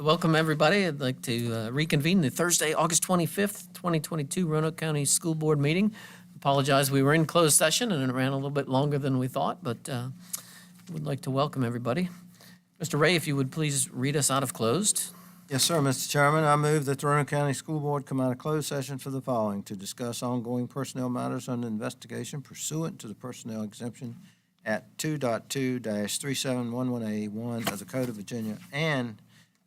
Welcome, everybody. I'd like to reconvene the Thursday, August 25th, 2022 Roanoke County School Board meeting. Apologize, we were in closed session and it ran a little bit longer than we thought, but would like to welcome everybody. Mr. Ray, if you would please read us out of closed. Yes, sir, Mr. Chairman. I move that the Roanoke County School Board come out of closed session for the following: to discuss ongoing personnel matters under investigation pursuant to the personnel exemption at 2.2-3711A1 of the Code of Virginia, and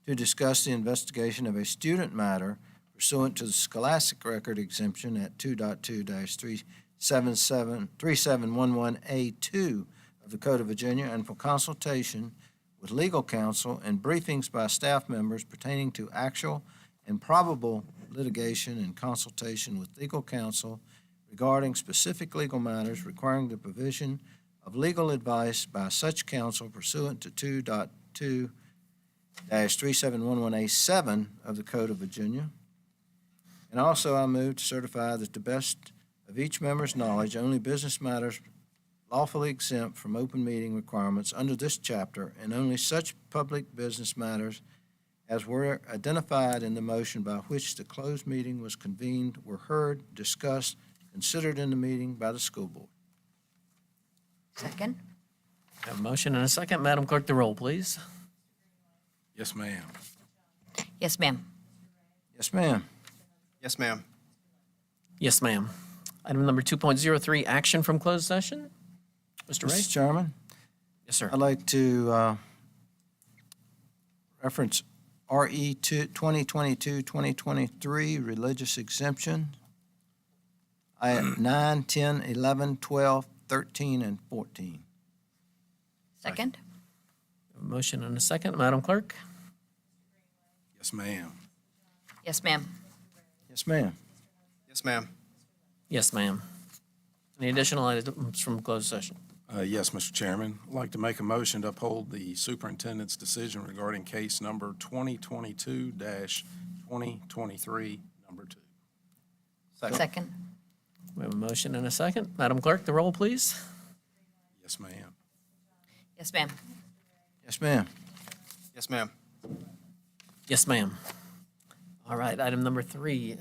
to discuss the investigation of a student matter pursuant to the scholastic record exemption at 2.2-3711A2 of the Code of Virginia, and for consultation with legal counsel and briefings by staff members pertaining to actual and probable litigation, and consultation with legal counsel regarding specific legal matters requiring the provision of legal advice by such counsel pursuant to 2.2-3711A7 of the Code of Virginia. And also I move to certify that to the best of each member's knowledge, only business matters lawfully exempt from open meeting requirements under this chapter, and only such public business matters as were identified in the motion by which the closed meeting was convened, were heard, discussed, considered in the meeting by the school board. Second. Have a motion and a second. Madam Clerk, the roll, please. Yes, ma'am. Yes, ma'am. Yes, ma'am. Yes, ma'am. Yes, ma'am. Item number 2.03, action from closed session. Mr. Ray? Mr. Chairman, Yes, sir. I'd like to reference RE 2022-2023 religious exemption. I at 9, 10, 11, 12, 13, and 14. Second. A motion and a second. Madam Clerk? Yes, ma'am. Yes, ma'am. Yes, ma'am. Yes, ma'am. Yes, ma'am. Any additional items from closed session? Yes, Mr. Chairman. I'd like to make a motion to uphold the superintendent's decision regarding case number 2022-2023, number 2. Second. We have a motion and a second. Madam Clerk, the roll, please. Yes, ma'am. Yes, ma'am. Yes, ma'am. Yes, ma'am. Yes, ma'am. All right, item number 3.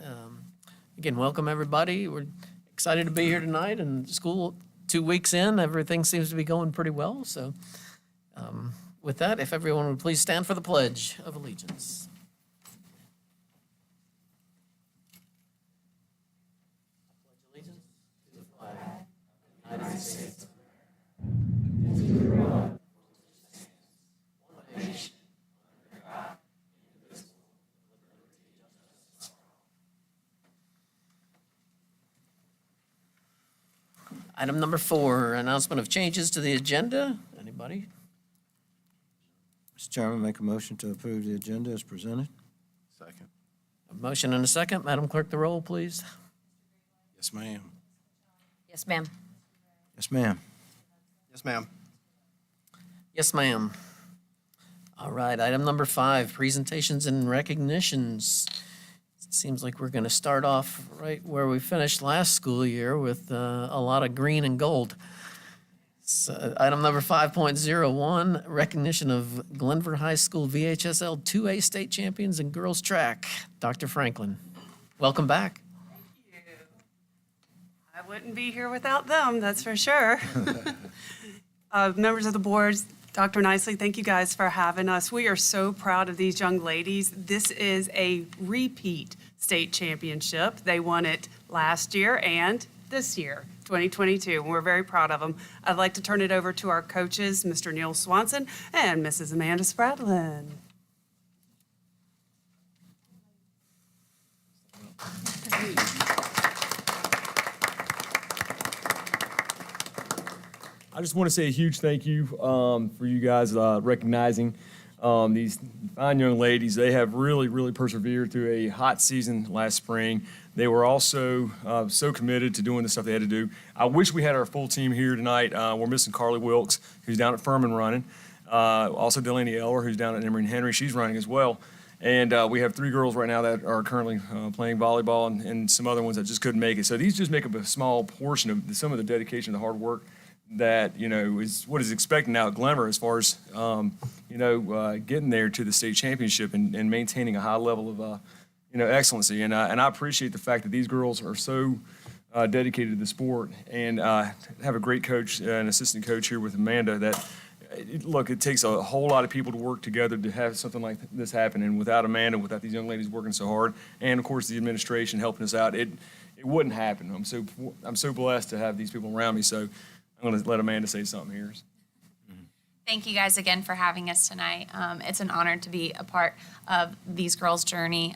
Again, welcome, everybody. We're excited to be here tonight, and school 2 weeks in, everything seems to be going pretty well. So with that, if everyone would please stand for the Pledge of Allegiance. Item number 4, announcement of changes to the agenda. Anybody? Mr. Chairman, make a motion to approve the agenda as presented. Second. A motion and a second. Madam Clerk, the roll, please. Yes, ma'am. Yes, ma'am. Yes, ma'am. Yes, ma'am. Yes, ma'am. All right, item number 5, presentations and recognitions. It seems like we're going to start off right where we finished last school year with a lot of green and gold. So, item number 5.01, recognition of Glenver High School VHSL 2A state champions in girls track. Dr. Franklin, welcome back. Thank you. I wouldn't be here without them, that's for sure. Members of the board, Dr. Nicely, thank you guys for having us. We are so proud of these young ladies. This is a repeat state championship. They won it last year and this year, 2022. We're very proud of them. I'd like to turn it over to our coaches, Mr. Neil Swanson and Mrs. Amanda Spradlin. I just want to say a huge thank you for you guys recognizing these fine young ladies. They have really persevered through a hot season last spring. They were also so committed to doing the stuff they had to do. I wish we had our full team here tonight. We're missing Carly Wilkes, who's down at Furman running. Also Delaney Eller, who's down at Emory and Henry. She's running as well. And we have 3 girls right now that are currently playing volleyball, and some other ones that just couldn't make it. So these just make up a small portion of some of the dedication, the hard work that, is what is expected now at Glenver as far as, getting there to the state championship and maintaining a high level of, excellency. And I appreciate the fact that these girls are so dedicated to the sport and have a great coach, an assistant coach here with Amanda that, it takes a whole lot of people to work together to have something like this happen. And without Amanda, without these young ladies working so hard, and of course the administration helping us out, it wouldn't happen. I'm so blessed to have these people around me. So I'm going to let Amanda say something here. Thank you guys again for having us tonight. It's an honor to be a part of these girls' journey.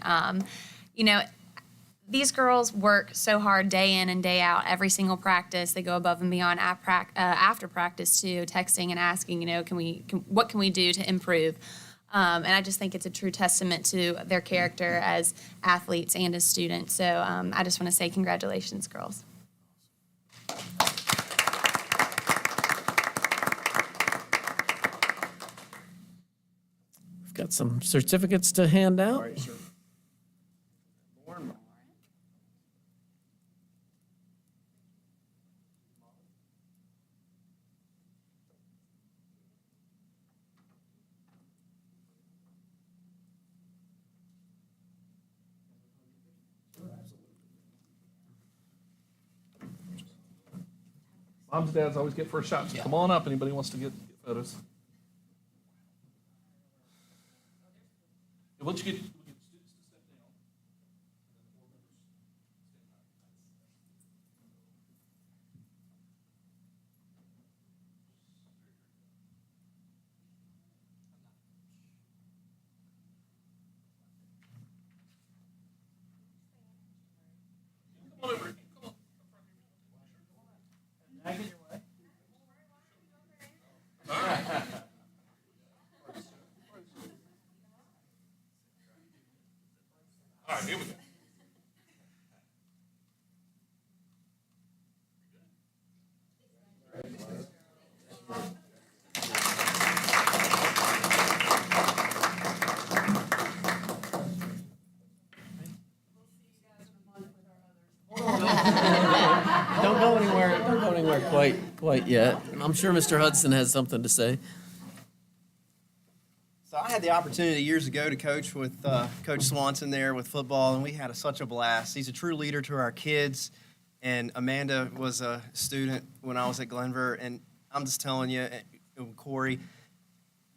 These girls work so hard day in and day out, every single practice. They go above and beyond after practice too, texting and asking, what can we do to improve? And I just think it's a true testament to their character as athletes and as students. So I just want to say congratulations, girls. We've got some certificates to hand out. All right, sir. Moms and dads always get first shots. Come on up, anybody wants to get photos. And once you get students to step down. Come on over here. Come on. All right, here we go. Don't go anywhere. Don't go anywhere quite yet. I'm sure Mr. Hudson has something to say. So I had the opportunity years ago to coach with Coach Swanson there with football, and we had such a blast. He's a true leader to our kids, and Amanda was a student when I was at Glenver, and I'm just telling you, and Corey,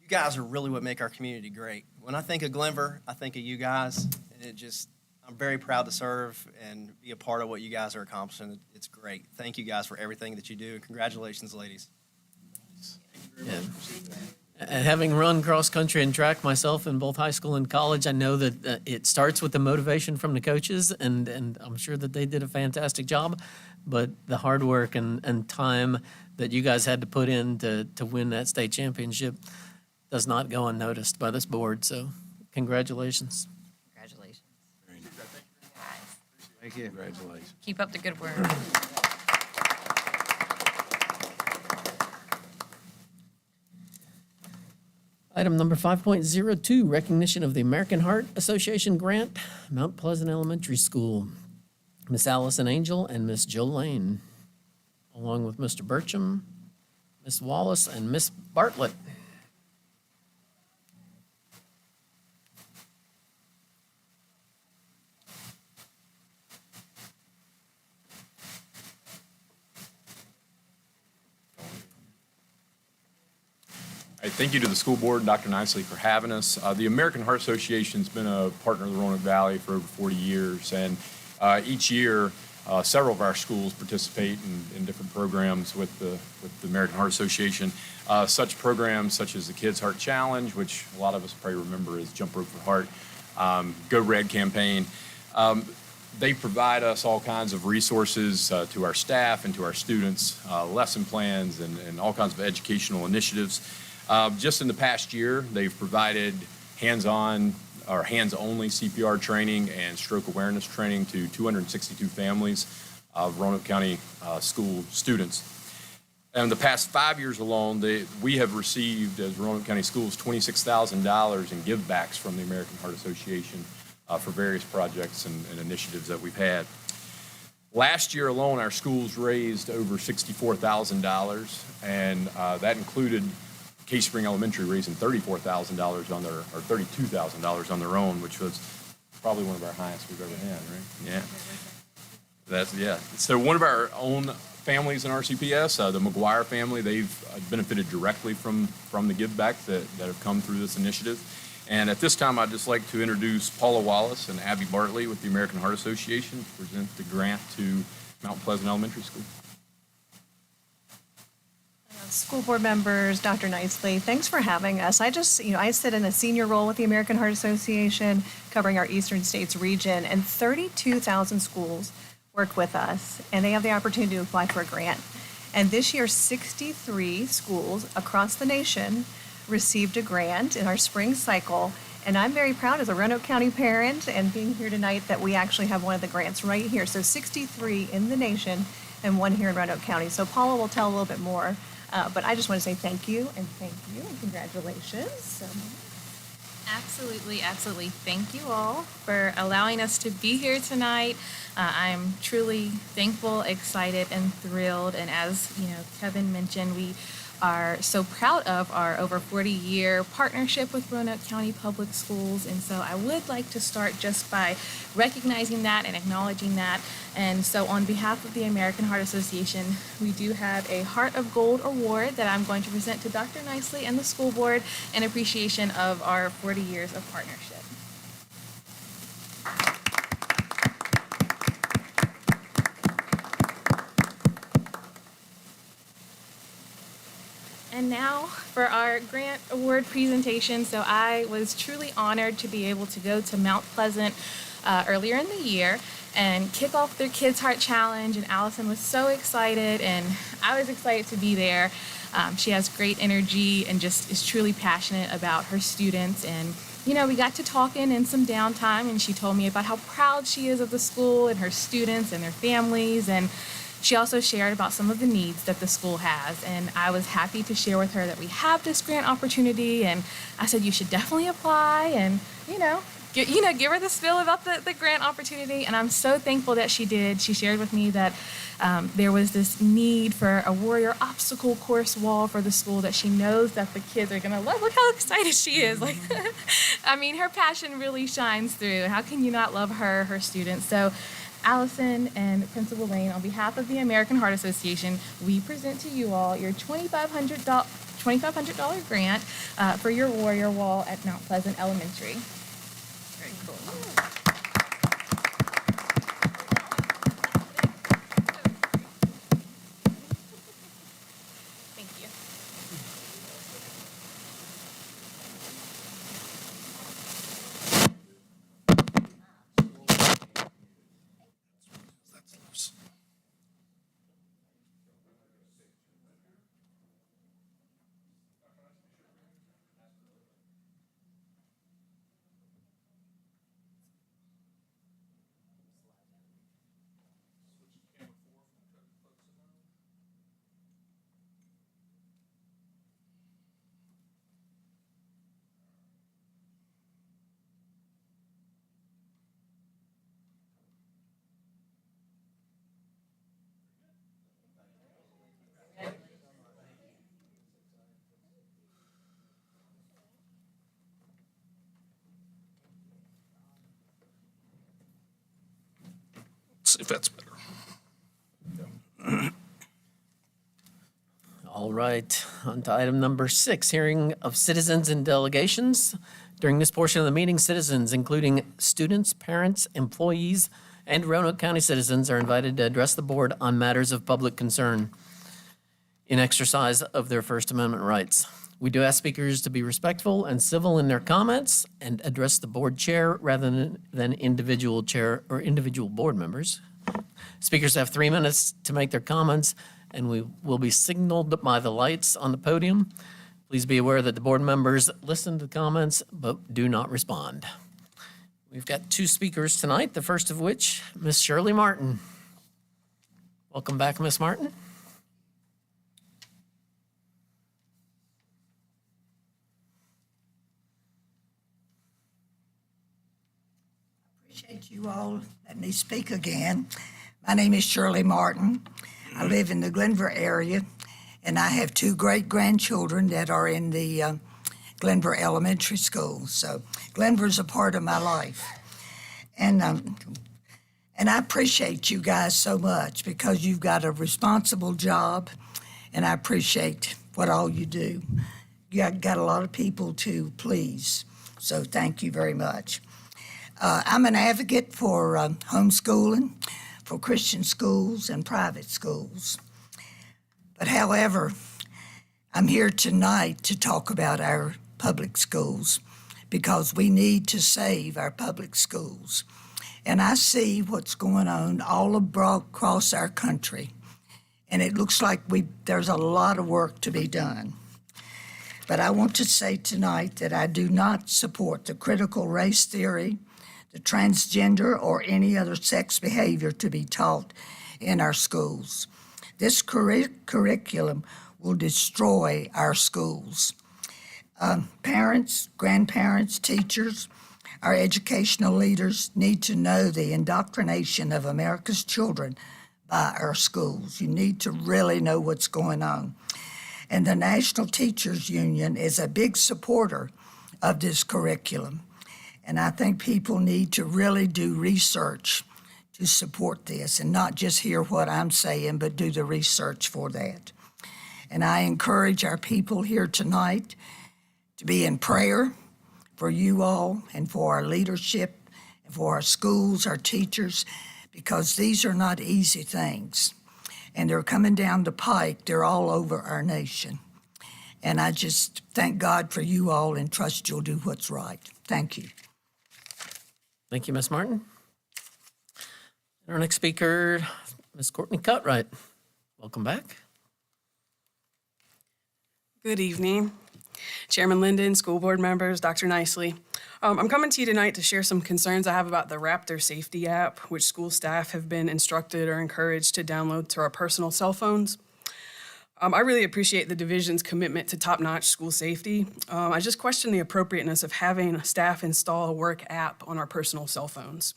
you guys are really what make our community great. When I think of Glenver, I think of you guys, and I'm very proud to serve and be a part of what you guys are accomplishing. It's great. Thank you guys for everything that you do, and congratulations, ladies. Yeah. Having run cross country and track myself in both high school and college, I know that it starts with the motivation from the coaches, and I'm sure that they did a fantastic job. But the hard work and time that you guys had to put in to win that state championship does not go unnoticed by this board. So congratulations. Congratulations. Thank you. Congratulations. Keep up the good work. Item number 5.02, recognition of the American Heart Association grant, Mount Pleasant Elementary School. Miss Allison Angel and Miss Jill Lane, along with Mr. Burcham, Miss Wallace, and Miss Bartlett. Thank you to the school board and Dr. Nicely for having us. The American Heart Association's been a partner of the Roanoke Valley for over 40 years, and each year several of our schools participate in different programs with the American Heart Association. Such programs such as the Kids Heart Challenge, which a lot of us probably remember as Jump Rope for Heart, Go Red campaign. They provide us all kinds of resources to our staff and to our students, lesson plans and all kinds of educational initiatives. Just in the past year, they've provided hands-on or hands-only CPR training and stroke awareness training to 262 families of Roanoke County school students. And the past 5 years alone, we have received, as Roanoke County Schools, $26,000 in givebacks from the American Heart Association for various projects and initiatives that we've had. Last year alone, our schools raised over $64,000, and that included Case Spring Elementary raising $34,000 on their, or $32,000 on their own, which was probably one of our highest we've ever had, right? Yeah. Yeah. So one of our own families in RCPS, the McGuire family, they've benefited directly from the give back that have come through this initiative. And at this time, I'd just like to introduce Paula Wallace and Abby Bartley with the American Heart Association to present the grant to Mount Pleasant Elementary School. School board members, Dr. Nicely, thanks for having us. I sit in a senior role with the American Heart Association covering our Eastern States region, and 32,000 schools work with us, and they have the opportunity to apply for a grant. And this year, 63 schools across the nation received a grant in our spring cycle, and I'm very proud as a Roanoke County parent and being here tonight that we actually have one of the grants right here. So 63 in the nation and one here in Roanoke County. So Paula will tell a little bit more. But I just want to say thank you and congratulations. So. Absolutely, absolutely. Thank you all for allowing us to be here tonight. I'm truly thankful, excited, and thrilled. And as Kevin mentioned, we are so proud of our over 40-year partnership with Roanoke County Public Schools. And so I would like to start just by recognizing that and acknowledging that. And so on behalf of the American Heart Association, we do have a Heart of Gold award that I'm going to present to Dr. Nicely and the school board in appreciation of our 40 years of partnership. And now for our grant award presentation. So I was truly honored to be able to go to Mount Pleasant earlier in the year and kick off their Kids Heart Challenge. And Allison was so excited, and I was excited to be there. She has great energy and just is truly passionate about her students. And we got to talking in some downtime, and she told me about how proud she is of the school and her students and their families. And she also shared about some of the needs that the school has, and I was happy to share with her that we have this grant opportunity, and I said you should definitely apply and, give her the spiel about the grant opportunity, and I'm so thankful that she did. She shared with me that there was this need for a warrior obstacle course wall for the school that she knows that the kids are gonna love. Look how excited she is. Her passion really shines through. How can you not love her students? So Allison and Principal Lane, on behalf of the American Heart Association, we present to you all your $2,500 grant for your Warrior Wall at Mount Pleasant Elementary. Very cool. Thank you. See if that's better. All right, on to item number 6, hearing of citizens and delegations. During this portion of the meeting, citizens, including students, parents, employees, and Roanoke County citizens, are invited to address the board on matters of public concern in exercise of their First Amendment rights. We do ask speakers to be respectful and civil in their comments and address the board chair rather than individual chair or individual board members. Speakers have 3 minutes to make their comments, and we will be signaled by the lights on the podium. Please be aware that the board members listen to the comments but do not respond. We've got 2 speakers tonight, the first of which, Ms. Shirley Martin. Welcome back, Ms. Martin. Appreciate you all letting me speak again. My name is Shirley Martin. I live in the Glenver area, and I have 2 great-grandchildren that are in the Glenver Elementary School. So Glenver's a part of my life. And I appreciate you guys so much because you've got a responsible job, and I appreciate what all you do. You got a lot of people to please, so thank you very much. I'm an advocate for homeschooling, for Christian schools and private schools. But however, I'm here tonight to talk about our public schools because we need to save our public schools. And I see what's going on all across our country, and it looks like there's a lot of work to be done. But I want to say tonight that I do not support the critical race theory, the transgender, or any other sex behavior to be taught in our schools. This curriculum will destroy our schools. Parents, grandparents, teachers, our educational leaders need to know the indoctrination of America's children by our schools. You need to really know what's going on. And the National Teachers Union is a big supporter of this curriculum. And I think people need to really do research to support this and not just hear what I'm saying, but do the research for that. And I encourage our people here tonight to be in prayer for you all and for our leadership and for our schools, our teachers, because these are not easy things. And they're coming down the pike. They're all over our nation. And I just thank God for you all and trust you'll do what's right. Thank you. Thank you, Ms. Martin. Our next speaker, Ms. Courtney Cutright. Welcome back. Good evening. Chairman Linden, school board members, Dr. Nicely. I'm coming to you tonight to share some concerns I have about the Raptor Safety app, which school staff have been instructed or encouraged to download to our personal cell phones. I really appreciate the division's commitment to top-notch school safety. I just question the appropriateness of having staff install a work app on our personal cell phones.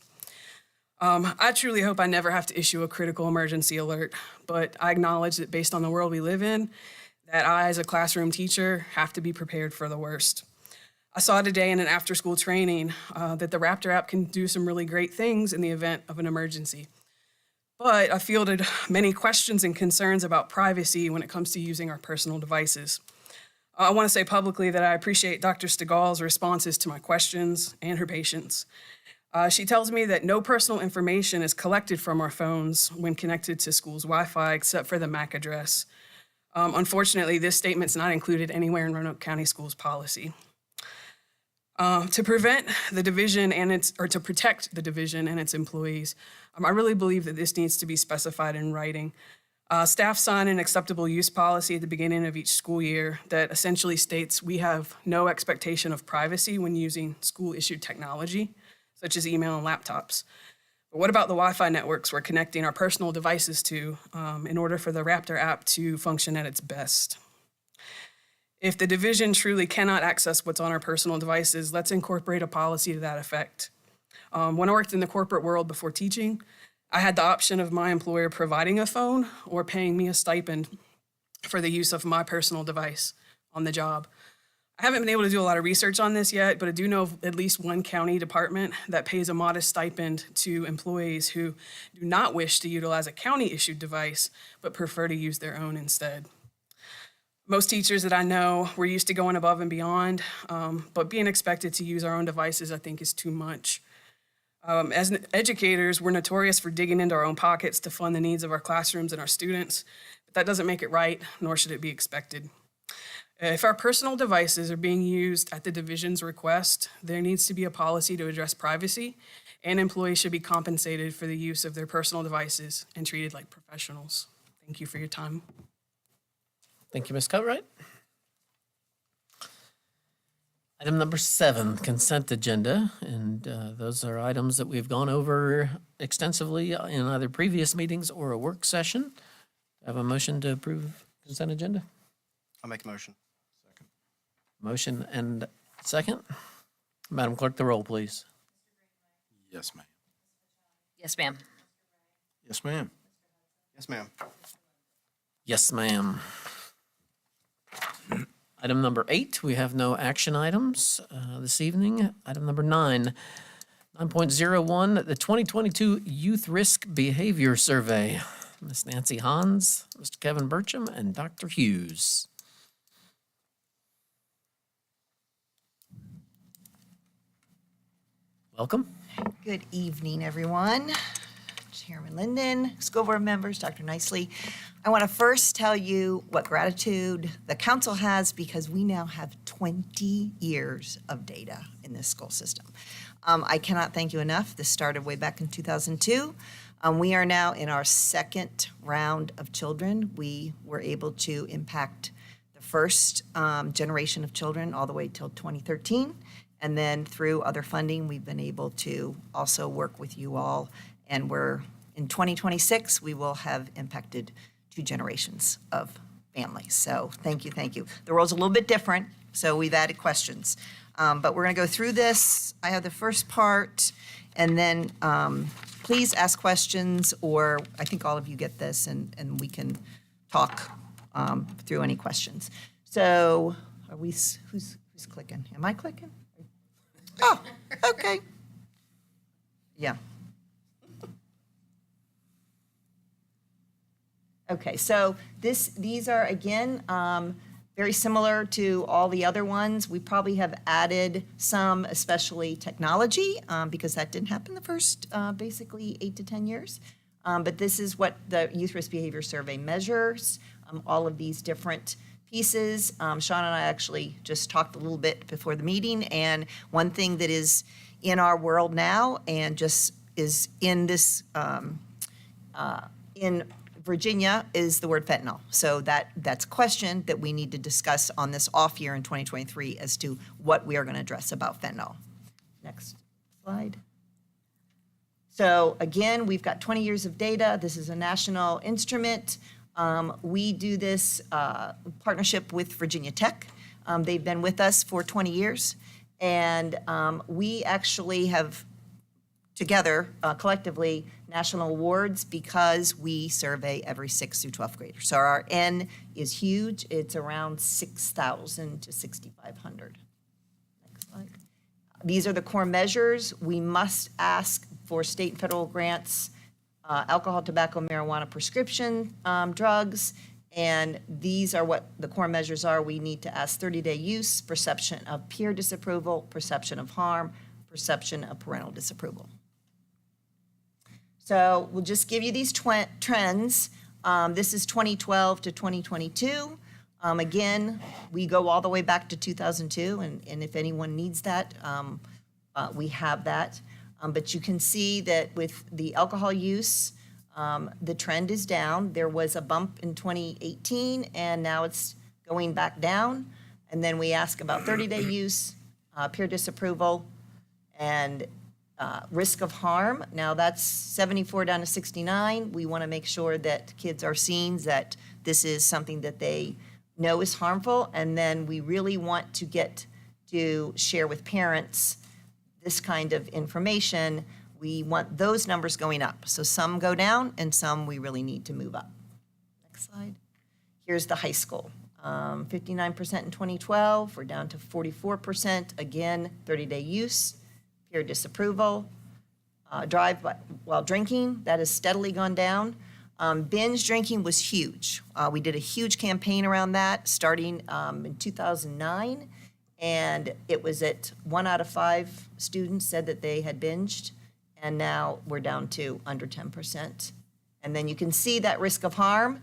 I truly hope I never have to issue a critical emergency alert, but I acknowledge that based on the world we live in, that I, as a classroom teacher, have to be prepared for the worst. I saw today in an after-school training that the Raptor app can do some really great things in the event of an emergency. But I fielded many questions and concerns about privacy when it comes to using our personal devices. I want to say publicly that I appreciate Dr. Stegall's responses to my questions and her patience. She tells me that no personal information is collected from our phones when connected to school's Wi-Fi except for the MAC address. Unfortunately, this statement's not included anywhere in Roanoke County Schools policy. To protect the division and its employees, I really believe that this needs to be specified in writing. Staff sign an acceptable use policy at the beginning of each school year that essentially states we have no expectation of privacy when using school-issued technology, such as email and laptops. But what about the Wi-Fi networks we're connecting our personal devices to in order for the Raptor app to function at its best? If the division truly cannot access what's on our personal devices, let's incorporate a policy to that effect. When I worked in the corporate world before teaching, I had the option of my employer providing a phone or paying me a stipend for the use of my personal device on the job. I haven't been able to do a lot of research on this yet, but I do know of at least one county department that pays a modest stipend to employees who do not wish to utilize a county-issued device, but prefer to use their own instead. Most teachers that I know were used to going above and beyond, but being expected to use our own devices, I think, is too much. As educators, we're notorious for digging into our own pockets to fund the needs of our classrooms and our students, but that doesn't make it right, nor should it be expected. If our personal devices are being used at the division's request, there needs to be a policy to address privacy, and employees should be compensated for the use of their personal devices and treated like professionals. Thank you for your time. Thank you, Ms. Cutright. Item number 7, consent agenda, and those are items that we've gone over extensively in either previous meetings or a work session. I have a motion to approve consent agenda. I'll make a motion. Motion and second. Madam Clerk, the roll, please. Yes, ma'am. Yes, ma'am. Yes, ma'am. Yes, ma'am. Yes, ma'am. Item number 8, we have no action items this evening. Item number 9, 9.01, the 2022 Youth Risk Behavior Survey. Ms. Nancy Hans, Mr. Kevin Burcham, and Dr. Hughes. Welcome. Good evening, everyone. Chairman Linden, school board members, Dr. Nicely. I want to first tell you what gratitude the council has because we now have 20 years of data in this school system. I cannot thank you enough. This started way back in 2002. We are now in our second round of children. We were able to impact the first generation of children all the way till 2013. And then through other funding, we've been able to also work with you all. And we're in 2026, we will have impacted 2 generations of families. So thank you, thank you. The role's a little bit different, so we've added questions. But we're going to go through this. I have the first part, and then please ask questions, or I think all of you get this, and we can talk through any questions. So are we? Who's clicking? Am I clicking? Oh, okay. Yeah. Okay, so these are, again, very similar to all the other ones. We probably have added some, especially technology, because that didn't happen the first, basically, 8 to 10 years. But this is what the Youth Risk Behavior Survey measures, all of these different pieces. Sean and I actually just talked a little bit before the meeting, and one thing that is in our world now and just is in this, in Virginia is the word fentanyl. So that's a question that we need to discuss on this off year in 2023 as to what we are going to address about fentanyl. Next slide. So again, we've got 20 years of data. This is a national instrument. We do this partnership with Virginia Tech. They've been with us for 20 years. And we actually have together, collectively, national awards because we survey every 6th through 12th grader. So our N is huge. It's around 6,000 to 6,500. Next slide. These are the core measures. We must ask for state and federal grants, alcohol, tobacco, marijuana, prescription drugs, and these are what the core measures are. We need to ask 30-day use, perception of peer disapproval, perception of harm, perception of parental disapproval. So we'll just give you these trends. This is 2012 to 2022. Again, we go all the way back to 2002, and if anyone needs that, we have that. But you can see that with the alcohol use, the trend is down. There was a bump in 2018, and now it's going back down. And then we ask about 30-day use, peer disapproval, and risk of harm. Now that's 74 down to 69. We want to make sure that kids are seeing that this is something that they know is harmful, and then we really want to get to share with parents this kind of information. We want those numbers going up. So some go down and some we really need to move up. Next slide. Here's the high school. 59% in 2012, we're down to 44%. Again, 30-day use, peer disapproval, drive while drinking, that has steadily gone down. Binge drinking was huge. We did a huge campaign around that starting in 2009, and it was at 1 out of 5 students said that they had binged, and now we're down to under 10%. And then you can see that risk of harm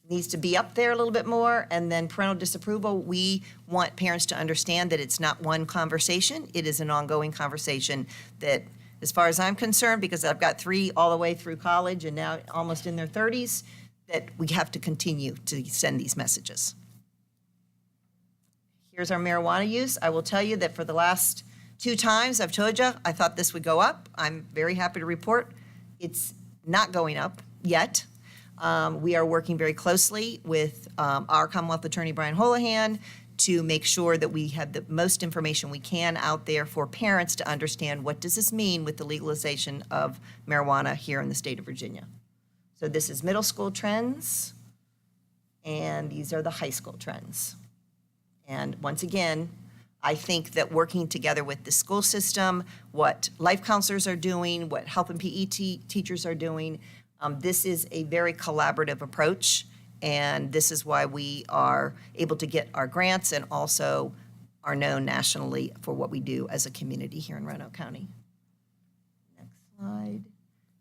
needs to be up there a little bit more. And then parental disapproval, we want parents to understand that it's not one conversation. It is an ongoing conversation that, as far as I'm concerned, because I've got 3 all the way through college and now almost in their 30s, that we have to continue to send these messages. Here's our marijuana use. I will tell you that for the last 2 times I've told you I thought this would go up. I'm very happy to report it's not going up yet. We are working very closely with our Commonwealth Attorney, Brian Holohan, to make sure that we have the most information we can out there for parents to understand what does this mean with the legalization of marijuana here in the state of Virginia. So this is middle school trends, and these are the high school trends. And once again, I think that working together with the school system, what life counselors are doing, what health and PE teachers are doing, this is a very collaborative approach, and this is why we are able to get our grants and also are known nationally for what we do as a community here in Roanoke County. Next slide.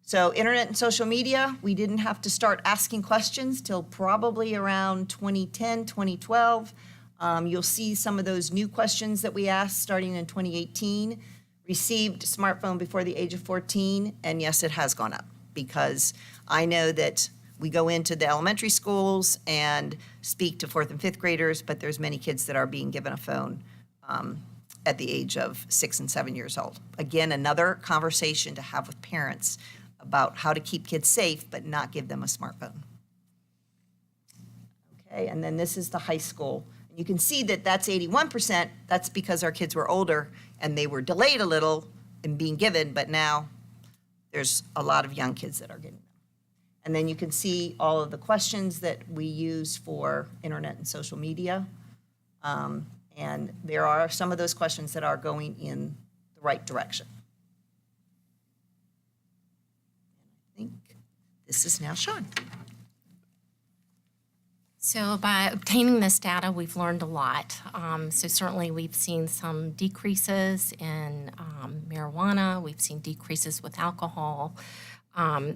So internet and social media, we didn't have to start asking questions till probably around 2010, 2012. You'll see some of those new questions that we asked starting in 2018. Received smartphone before the age of 14, and yes, it has gone up because I know that we go into the elementary schools and speak to 4th and 5th graders, but there's many kids that are being given a phone at the age of 6 and 7 years old. Again, another conversation to have with parents about how to keep kids safe but not give them a smartphone. Okay, and then this is the high school. You can see that that's 81%. That's because our kids were older and they were delayed a little in being given, but now there's a lot of young kids that are getting them. And then you can see all of the questions that we use for internet and social media. And there are some of those questions that are going in the right direction. I think this is now Sean. So by obtaining this data, we've learned a lot. So certainly we've seen some decreases in marijuana. We've seen decreases with alcohol.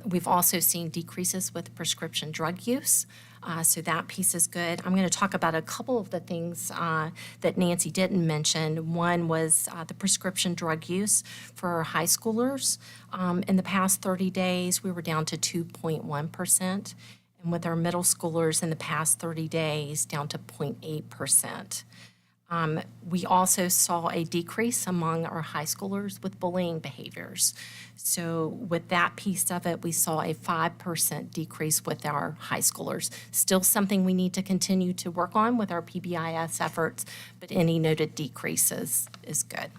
We've also seen decreases with prescription drug use. So that piece is good. I'm going to talk about a couple of the things that Nancy didn't mention. One was the prescription drug use for high schoolers. In the past 30 days, we were down to 2.1%. And with our middle schoolers in the past 30 days, down to 0.8%. We also saw a decrease among our high schoolers with bullying behaviors. So with that piece of it, we saw a 5% decrease with our high schoolers. Still something we need to continue to work on with our PBIS efforts, but any noted decreases is good.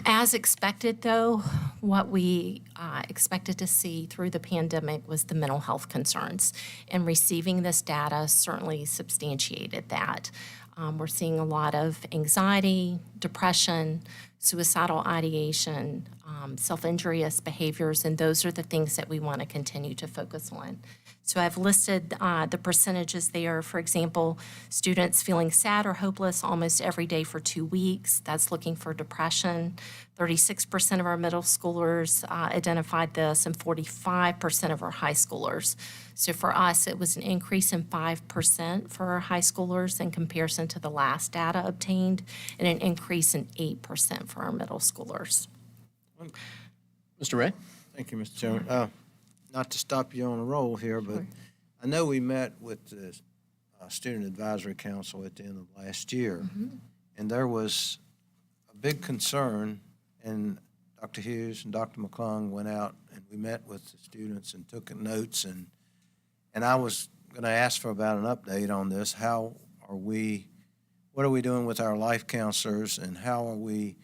As expected, though, what we expected to see through the pandemic was the mental health concerns, and receiving this data certainly substantiated that. We're seeing a lot of anxiety, depression, suicidal ideation, self-injurious behaviors, and those are the things that we want to continue to focus on. So I've listed the percentages there. For example, students feeling sad or hopeless almost every day for 2 weeks. That's looking for depression. 36% of our middle schoolers identified this, and 45% of our high schoolers. So for us, it was an increase in 5% for our high schoolers in comparison to the last data obtained, and an increase in 8% for our middle schoolers. Mr. Ray? Thank you, Mr. Chairman. Not to stop you on a roll here, but I know we met with the Student Advisory Council at the end of last year, and there was a big concern, and Dr. Hughes and Dr. McClung went out and we met with the students and took notes, and I was going to ask for about an update on this. What are we doing with our life counselors, and how are we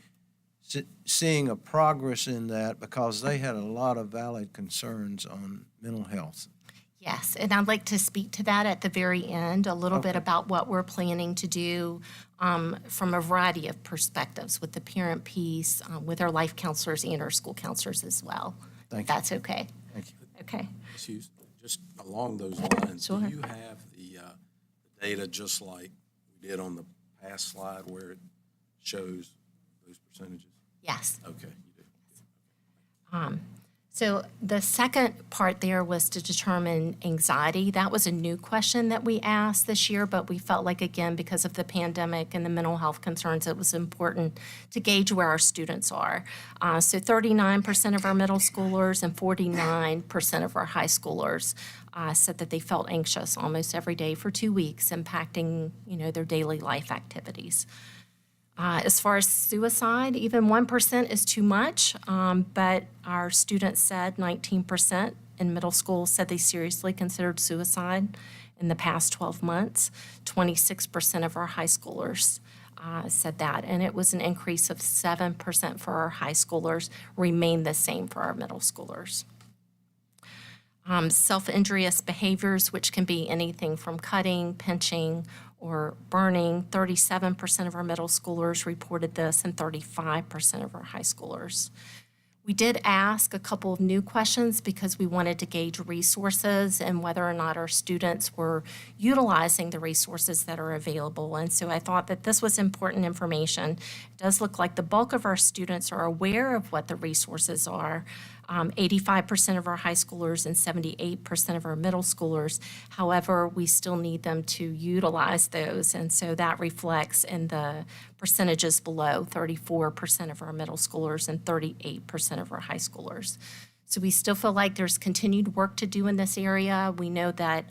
seeing a progress in that, because they had a lot of valid concerns on mental health? Yes, and I'd like to speak to that at the very end, a little bit about what we're planning to do from a variety of perspectives with the parent piece, with our life counselors and our school counselors as well. Thank you. That's okay. Thank you. Okay. Excuse, just along those lines, Sure. do you have the data just like we did on the past slide where it shows those percentages? Yes. Okay, you do. So the second part there was to determine anxiety. That was a new question that we asked this year, but we felt like, again, because of the pandemic and the mental health concerns, it was important to gauge where our students are. So 39% of our middle schoolers and 49% of our high schoolers said that they felt anxious almost every day for 2 weeks, impacting, their daily life activities. As far as suicide, even 1% is too much, but our students said 19% in middle school said they seriously considered suicide in the past 12 months. 26% of our high schoolers said that, and it was an increase of 7% for our high schoolers, remained the same for our middle schoolers. Self-injurious behaviors, which can be anything from cutting, pinching, or burning, 37% of our middle schoolers reported this, and 35% of our high schoolers. We did ask a couple of new questions because we wanted to gauge resources and whether or not our students were utilizing the resources that are available. And so I thought that this was important information. It does look like the bulk of our students are aware of what the resources are. 85% of our high schoolers and 78% of our middle schoolers. However, we still need them to utilize those. And so that reflects in the percentages below, 34% of our middle schoolers and 38% of our high schoolers. So we still feel like there's continued work to do in this area. We know that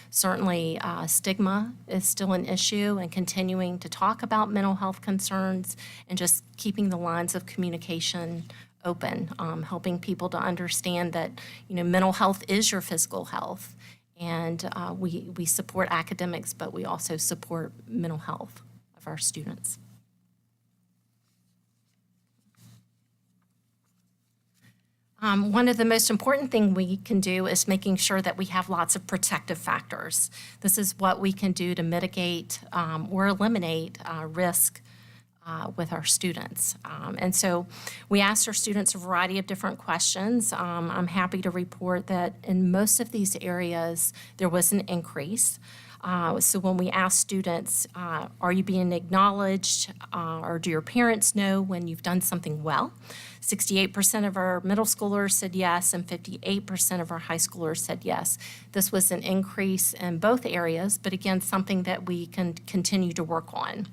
certainly stigma is still an issue, and continuing to talk about mental health concerns and just keeping the lines of communication open, helping people to understand that, mental health is your physical health. And we support academics, but we also support mental health of our students. One of the most important things we can do is making sure that we have lots of protective factors. This is what we can do to mitigate or eliminate risk with our students. And so we asked our students a variety of different questions. I'm happy to report that in most of these areas, there was an increase. So when we asked students, are you being acknowledged, or do your parents know when you've done something well? 68% of our middle schoolers said yes, and 58% of our high schoolers said yes. This was an increase in both areas, but again, something that we can continue to work on.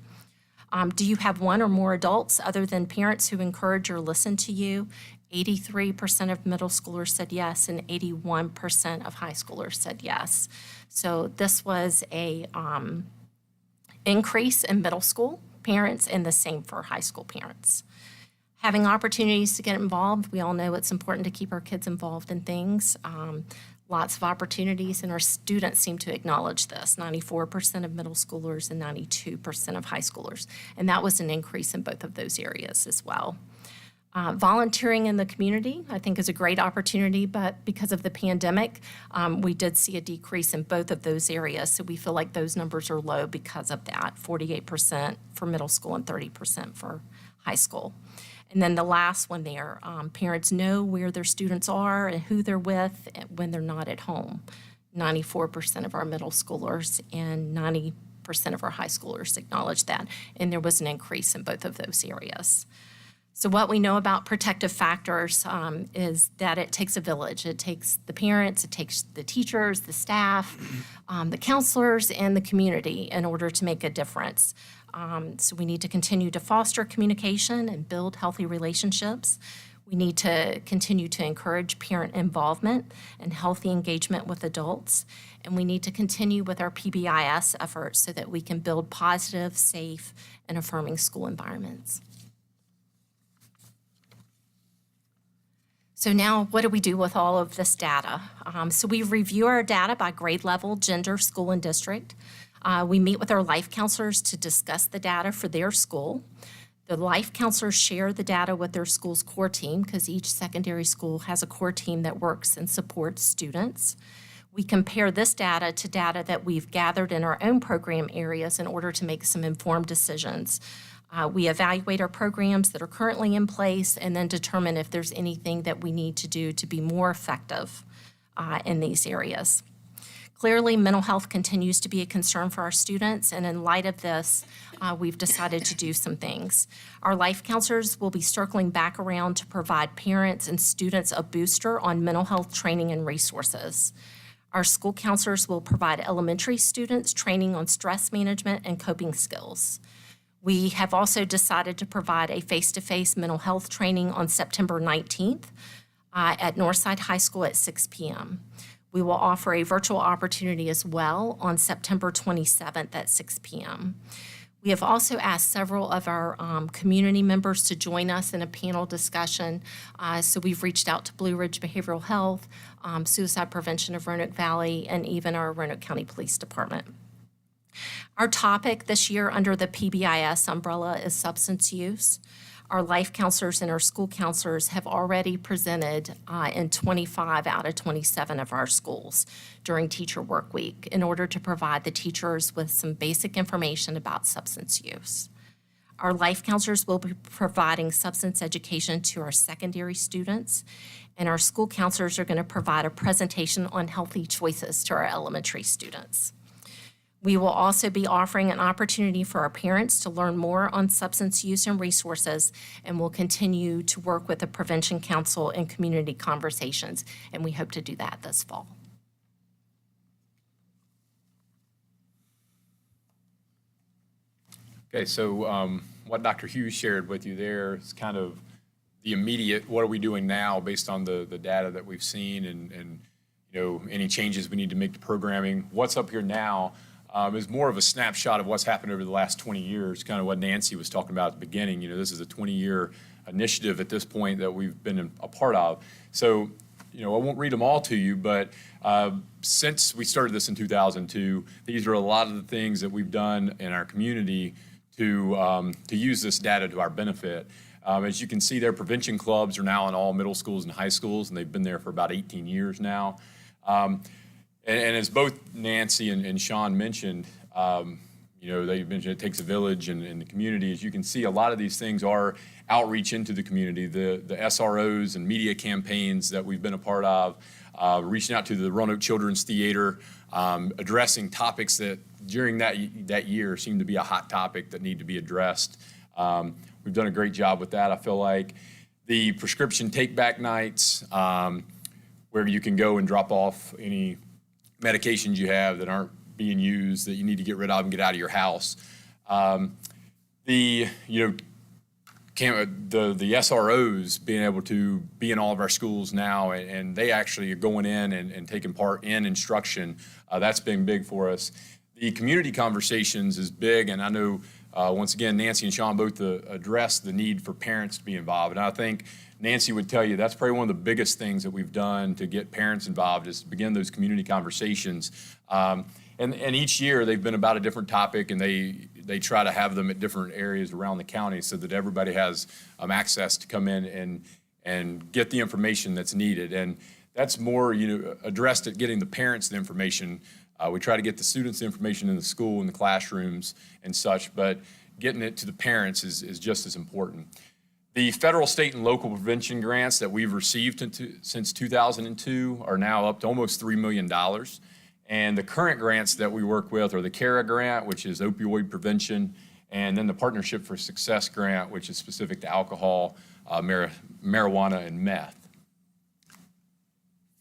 Do you have one or more adults other than parents who encourage or listen to you? 83% of middle schoolers said yes, and 81% of high schoolers said yes. So this was a increase in middle school parents, and the same for high school parents. Having opportunities to get involved, we all know it's important to keep our kids involved in things. Lots of opportunities, and our students seem to acknowledge this. 94% of middle schoolers and 92% of high schoolers. And that was an increase in both of those areas as well. Volunteering in the community, I think, is a great opportunity, but because of the pandemic, we did see a decrease in both of those areas. So we feel like those numbers are low because of that, 48% for middle school and 30% for high school. And then the last one there, parents know where their students are and who they're with when they're not at home. 94% of our middle schoolers and 90% of our high schoolers acknowledge that. And there was an increase in both of those areas. So what we know about protective factors is that it takes a village. It takes the parents, it takes the teachers, the staff, the counselors, and the community in order to make a difference. So we need to continue to foster communication and build healthy relationships. We need to continue to encourage parent involvement and healthy engagement with adults. And we need to continue with our PBIS efforts so that we can build positive, safe, and affirming school environments. So now, what do we do with all of this data? So we review our data by grade level, gender, school, and district. We meet with our life counselors to discuss the data for their school. The life counselors share the data with their school's core team, because each secondary school has a core team that works and supports students. We compare this data to data that we've gathered in our own program areas in order to make some informed decisions. We evaluate our programs that are currently in place and then determine if there's anything that we need to do to be more effective in these areas. Clearly, mental health continues to be a concern for our students, and in light of this, we've decided to do some things. Our life counselors will be circling back around to provide parents and students a booster on mental health training and resources. Our school counselors will provide elementary students training on stress management and coping skills. We have also decided to provide a face-to-face mental health training on September 19th at Northside High School at 6 p.m. We will offer a virtual opportunity as well on September 27th at 6 p.m. We have also asked several of our community members to join us in a panel discussion. So we've reached out to Blue Ridge Behavioral Health, Suicide Prevention of Roanoke Valley, and even our Roanoke County Police Department. Our topic this year under the PBIS umbrella is substance use. Our life counselors and our school counselors have already presented in 25 out of 27 of our schools during Teacher Work Week in order to provide the teachers with some basic information about substance use. Our life counselors will be providing substance education to our secondary students, and our school counselors are going to provide a presentation on healthy choices to our elementary students. We will also be offering an opportunity for our parents to learn more on substance use and resources, and we'll continue to work with the Prevention Council and community conversations, and we hope to do that this fall. Okay, so what Dr. Hughes shared with you there is kind of the immediate, what are we doing now based on the data that we've seen and you know, any changes we need to make to programming. What's up here now is more of a snapshot of what's happened over the last 20 years, kind of what Nancy was talking about at the beginning. You know, this is a 20-year initiative at this point that we've been a part of. So, you know, I won't read them all to you, but since we started this in 2002, these are a lot of the things that we've done in our community to use this data to our benefit. As you can see there, prevention clubs are now in all middle schools and high schools, and they've been there for about 18 years now. And as both Nancy and Sean mentioned, you know, they mentioned it takes a village in the community. As you can see, a lot of these things are outreach into the community. The SROs and media campaigns that we've been a part of, reaching out to the Roanoke Children's Theater, addressing topics that during that year seemed to be a hot topic that need to be addressed. We've done a great job with that, I feel like. The prescription take-back nights, where you can go and drop off any medications you have that aren't being used that you need to get rid of and get out of your house. The SROs being able to be in all of our schools now, and they actually are going in and taking part in instruction. That's been big for us. The community conversations is big, and I know, once again, Nancy and Sean both address the need for parents to be involved. And I think Nancy would tell you that's probably one of the biggest things that we've done to get parents involved is to begin those community conversations. And each year they've been about a different topic, and they try to have them at different areas around the county so that everybody has access to come in and get the information that's needed. And that's more, you know, addressed at getting the parents the information. We try to get the students the information in the school, in the classrooms and such, but getting it to the parents is just as important. The federal, state, and local prevention grants that we've received since 2002 are now up to almost $3 million. And the current grants that we work with are the CARA grant, which is opioid prevention, and then the Partnership for Success grant, which is specific to alcohol, marijuana, and meth.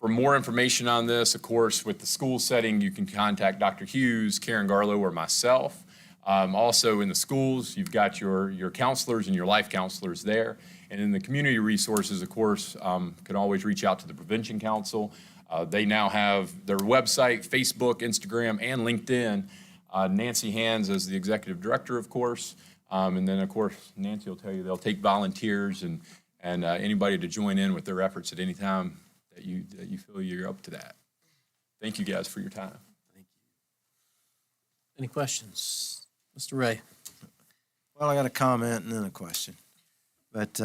For more information on this, of course, with the school setting, you can contact Dr. Hughes, Karen Garlow, or myself. Also in the schools, you've got your counselors and your life counselors there. And in the community resources, of course, can always reach out to the Prevention Council. They now have their website, Facebook, Instagram, and LinkedIn. Nancy Hands is the executive director, of course. And then, of course, Nancy will tell you they'll take volunteers and anybody to join in with their efforts at any time that you feel you're up to that. Thank you guys for your time. Thank you. Any questions? Mr. Ray. Well, I got a comment and then a question. But,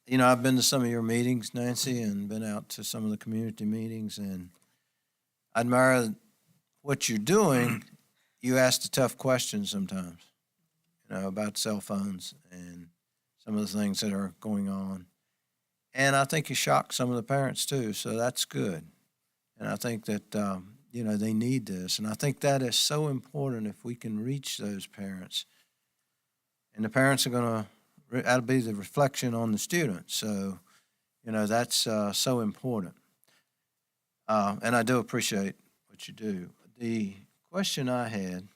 you know, I've been to some of your meetings, Nancy, and been out to some of the community meetings, and I admire what you're doing. You ask the tough questions sometimes, you know, about cell phones and some of the things that are going on. And I think you shock some of the parents too, so that's good. And I think that, you know, they need this. And I think that is so important if we can reach those parents. And the parents are going to, that'll be the reflection on the students. So, you know, that's so important. And I do appreciate what you do. The question I had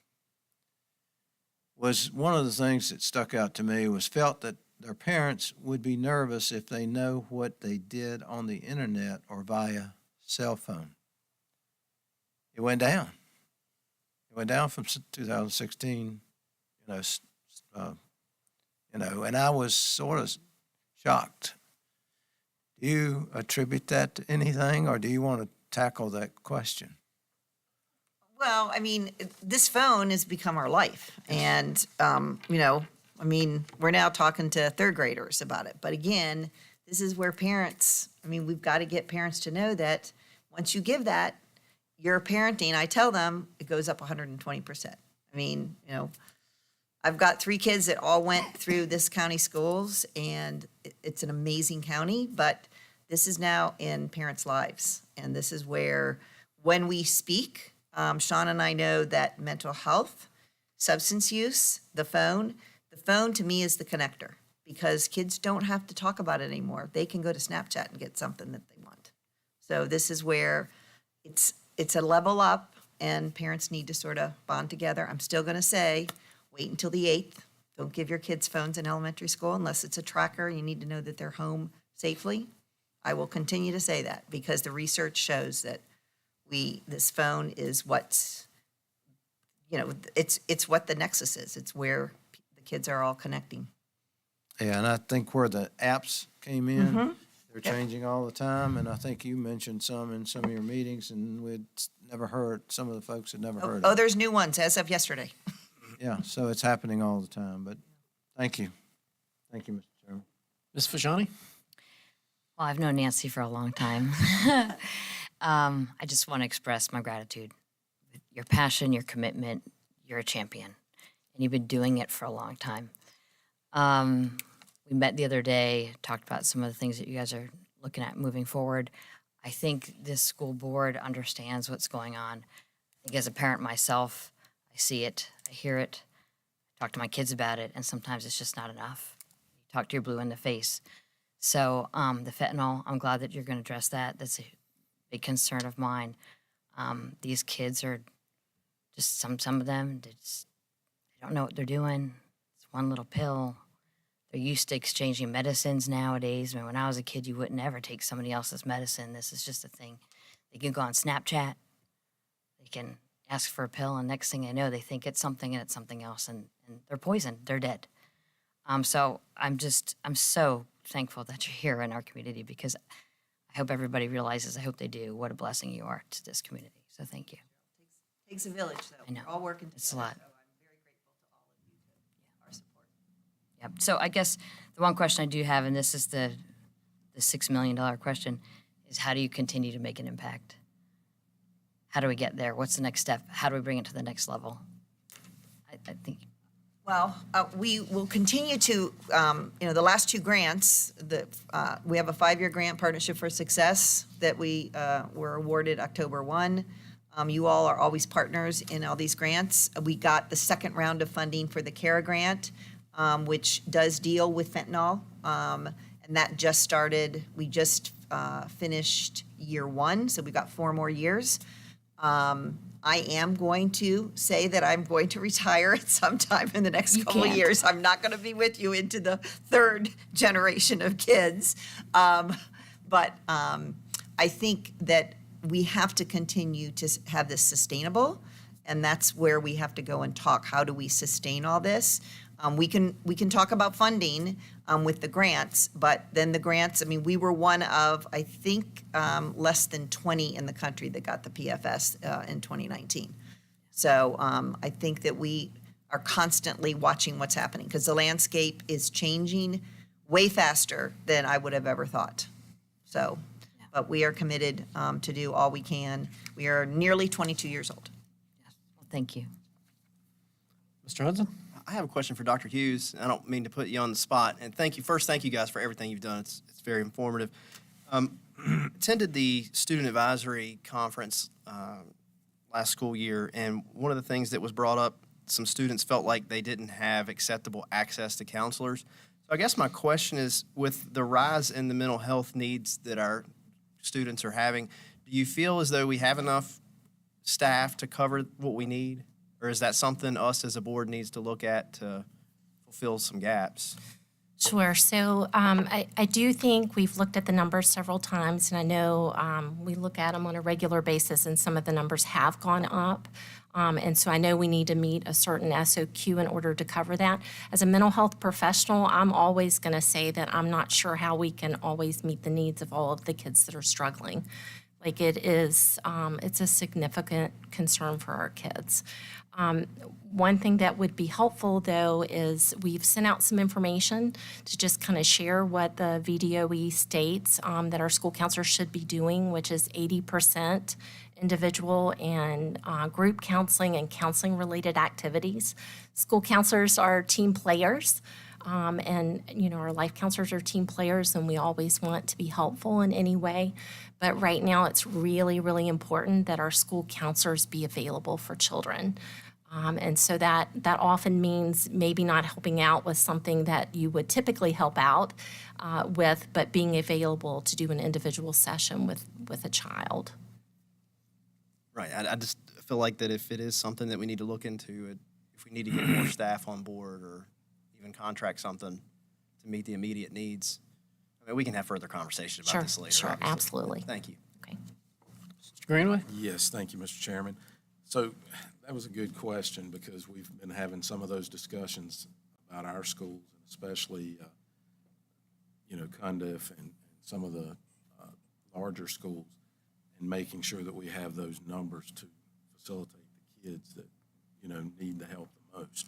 was one of the things that stuck out to me was felt that their parents would be nervous if they know what they did on the internet or via cell phone. It went down. It went down from 2016, you know, and I was sort of shocked. Do you attribute that to anything, or do you want to tackle that question? Well, I mean, this phone has become our life. And, we're now talking to third graders about it. But again, this is where parents, we've got to get parents to know that once you give that, your parenting, I tell them, it goes up 120%. I've got 3 kids that all went through this county schools, and it's an amazing county, but this is now in parents' lives. And this is where, when we speak, Sean and I know that mental health, substance use, the phone to me is the connector, because kids don't have to talk about it anymore. They can go to Snapchat and get something that they want. So this is where it's a level up, and parents need to sort of bond together. I'm still going to say, wait until the 8th. Don't give your kids phones in elementary school unless it's a tracker. You need to know that they're home safely. I will continue to say that, because the research shows that this phone is what's, it's what the nexus is. It's where the kids are all connecting. Yeah, and I think where the apps came in, they're changing all the time, and I think you mentioned some in some of your meetings, and some of the folks had never heard of it. Oh, there's new ones as of yesterday. Yeah, so it's happening all the time, but thank you. Thank you, Mr. Chairman. Ms. Fajani? Well, I've known Nancy for a long time. I just want to express my gratitude. Your passion, your commitment, you're a champion. And you've been doing it for a long time. We met the other day, talked about some of the things that you guys are looking at moving forward. I think this school board understands what's going on. I think as a parent myself, I see it, I hear it, I talk to my kids about it, and sometimes it's just not enough. You talk to your blue in the face. So the fentanyl, I'm glad that you're going to address that. That's a big concern of mine. These kids are just, some of them, they don't know what they're doing. It's one little pill. They're used to exchanging medicines nowadays. When I was a kid, you wouldn't ever take somebody else's medicine. This is just a thing. They can go on Snapchat. They can ask for a pill, and next thing they know, they think it's something and it's something else, and they're poisoned. They're dead. So I'm so thankful that you're here in our community, because I hope everybody realizes, I hope they do, what a blessing you are to this community. So thank you. Takes a village, though. I know. We're all working together. It's a lot. So I'm very grateful to all of you for our support. Yep. So I guess the one question I do have, and this is the $6 million question, is how do you continue to make an impact? How do we get there? What's the next step? How do we bring it to the next level? I think. Well, we will continue to, the last 2 grants, we have a 5-year grant, Partnership for Success, that we were awarded October 1. You all are always partners in all these grants. We got the second round of funding for the CARE grant, which does deal with fentanyl, and that just started. We just finished year 1, so we got 4 more years. I am going to say that I'm going to retire at some time in the next couple of years. I'm not going to be with you into the 3rd generation of kids. But I think that we have to continue to have this sustainable, and that's where we have to go and talk. How do we sustain all this? We can talk about funding with the grants, but then the grants, we were one of, I think, less than 20 in the country that got the PFS in 2019. So I think that we are constantly watching what's happening, because the landscape is changing way faster than I would have ever thought. So, but we are committed to do all we can. We are nearly 22 years old. Well, thank you. Mr. Hudson? I have a question for Dr. Hughes. I don't mean to put you on the spot. And thank you guys for everything you've done. It's very informative. Attended the student advisory conference last school year, and one of the things that was brought up, some students felt like they didn't have acceptable access to counselors. So I guess my question is, with the rise in the mental health needs that our students are having, do you feel as though we have enough staff to cover what we need? Or is that something us as a board needs to look at to fulfill some gaps? Sure. So I do think we've looked at the numbers several times, and I know we look at them on a regular basis, and some of the numbers have gone up. And so I know we need to meet a certain SOQ in order to cover that. As a mental health professional, I'm always going to say that I'm not sure how we can always meet the needs of all of the kids that are struggling. Like it is, it's a significant concern for our kids. One thing that would be helpful, though, is we've sent out some information to just kind of share what the VDOE states that our school counselors should be doing, which is 80% individual and group counseling and counseling-related activities. School counselors are team players. And, you know, our life counselors are team players, and we always want to be helpful in any way. But right now, it's really, really important that our school counselors be available for children. And so that often means maybe not helping out with something that you would typically help out with, but being available to do an individual session with a child. Right. I just feel like that if it is something that we need to look into, if we need to get more staff on board or even contract something to meet the immediate needs, I mean, we can have further conversation about this later. Sure, obviously. absolutely. Thank you. Okay. Mr. Greenway? Yes, thank you, Mr. Chairman. So that was a good question because we've been having some of those discussions about our schools, and especially, Cundiff and some of the larger schools, and making sure that we have those numbers to facilitate the kids that, need the help the most.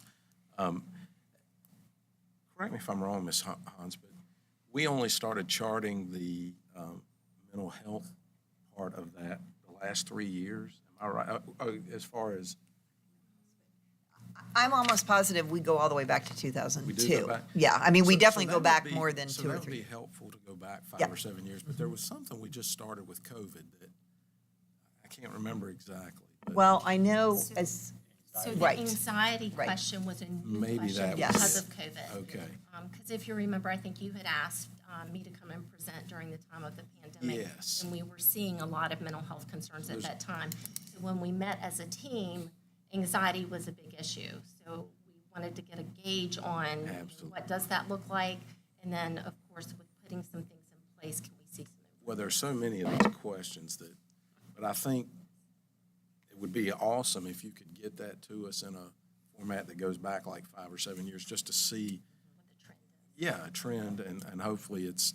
Correct me if I'm wrong, Ms. Hans, but we only started charting the mental health part of that the last 3 years. Am I right? As far as I'm almost positive we go all the way back to 2002. we do go back? Yeah, I mean, we So definitely that go would back be- more than so 2 or that would 3. be helpful to go back 5 Yeah. or 7 years, but there was something we just started with COVID that I can't remember exactly. But Well, I know as, So the Right. anxiety Right. question was a new Maybe question that was because it. of COVID. Okay. Because if you remember, I think you had asked me to come and present during the time of the pandemic. Yes. And we were seeing a lot of mental health concerns at There's- that time. So when we met as a team, anxiety was a big issue. So we wanted to get a gauge on Absolutely. what does that look like? And then, of course, with putting some things in place, can we see some improvement? Well, there's so many of these questions but I think it would be awesome if you could get that to us in a format that goes back like 5 or 7 years, just to see, a trend, and hopefully it's,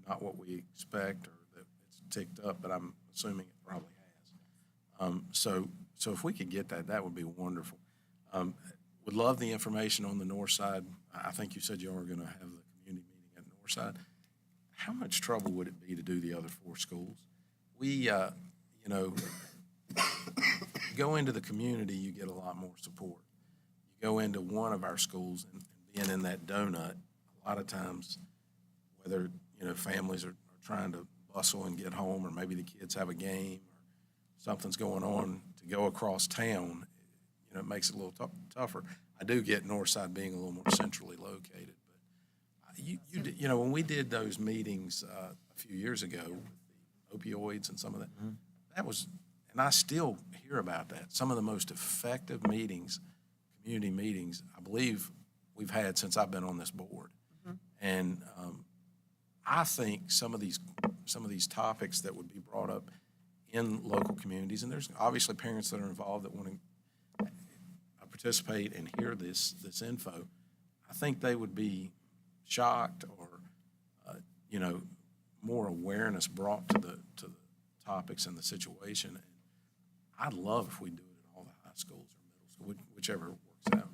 not what we expect or that it's ticked up, but I'm assuming it probably has. So if we could get that would be wonderful. Would love the information on the north side. I think you said you are going to have the community meeting at the north side. How much trouble would it be to do the other 4 schools? We, go into the community, you get a lot more support. You go into one of our schools and being in that donut, a lot of times, whether, families are trying to bustle and get home, or maybe the kids have a game, or something's going on, to go across town, it makes it a little tougher. I do get Northside being a little more centrally located, but when we did those meetings a few years ago with the opioids and some of that, that was, and I still hear about that, some of the most effective meetings, community meetings, I believe we've had since I've been on this board. And I think some of these topics that would be brought up in local communities, and there's obviously parents that are involved that want to participate and hear this info, I think they would be shocked or, more awareness brought to the topics and the situation. And I'd love if we do it at all the high schools or middle school, whichever works out.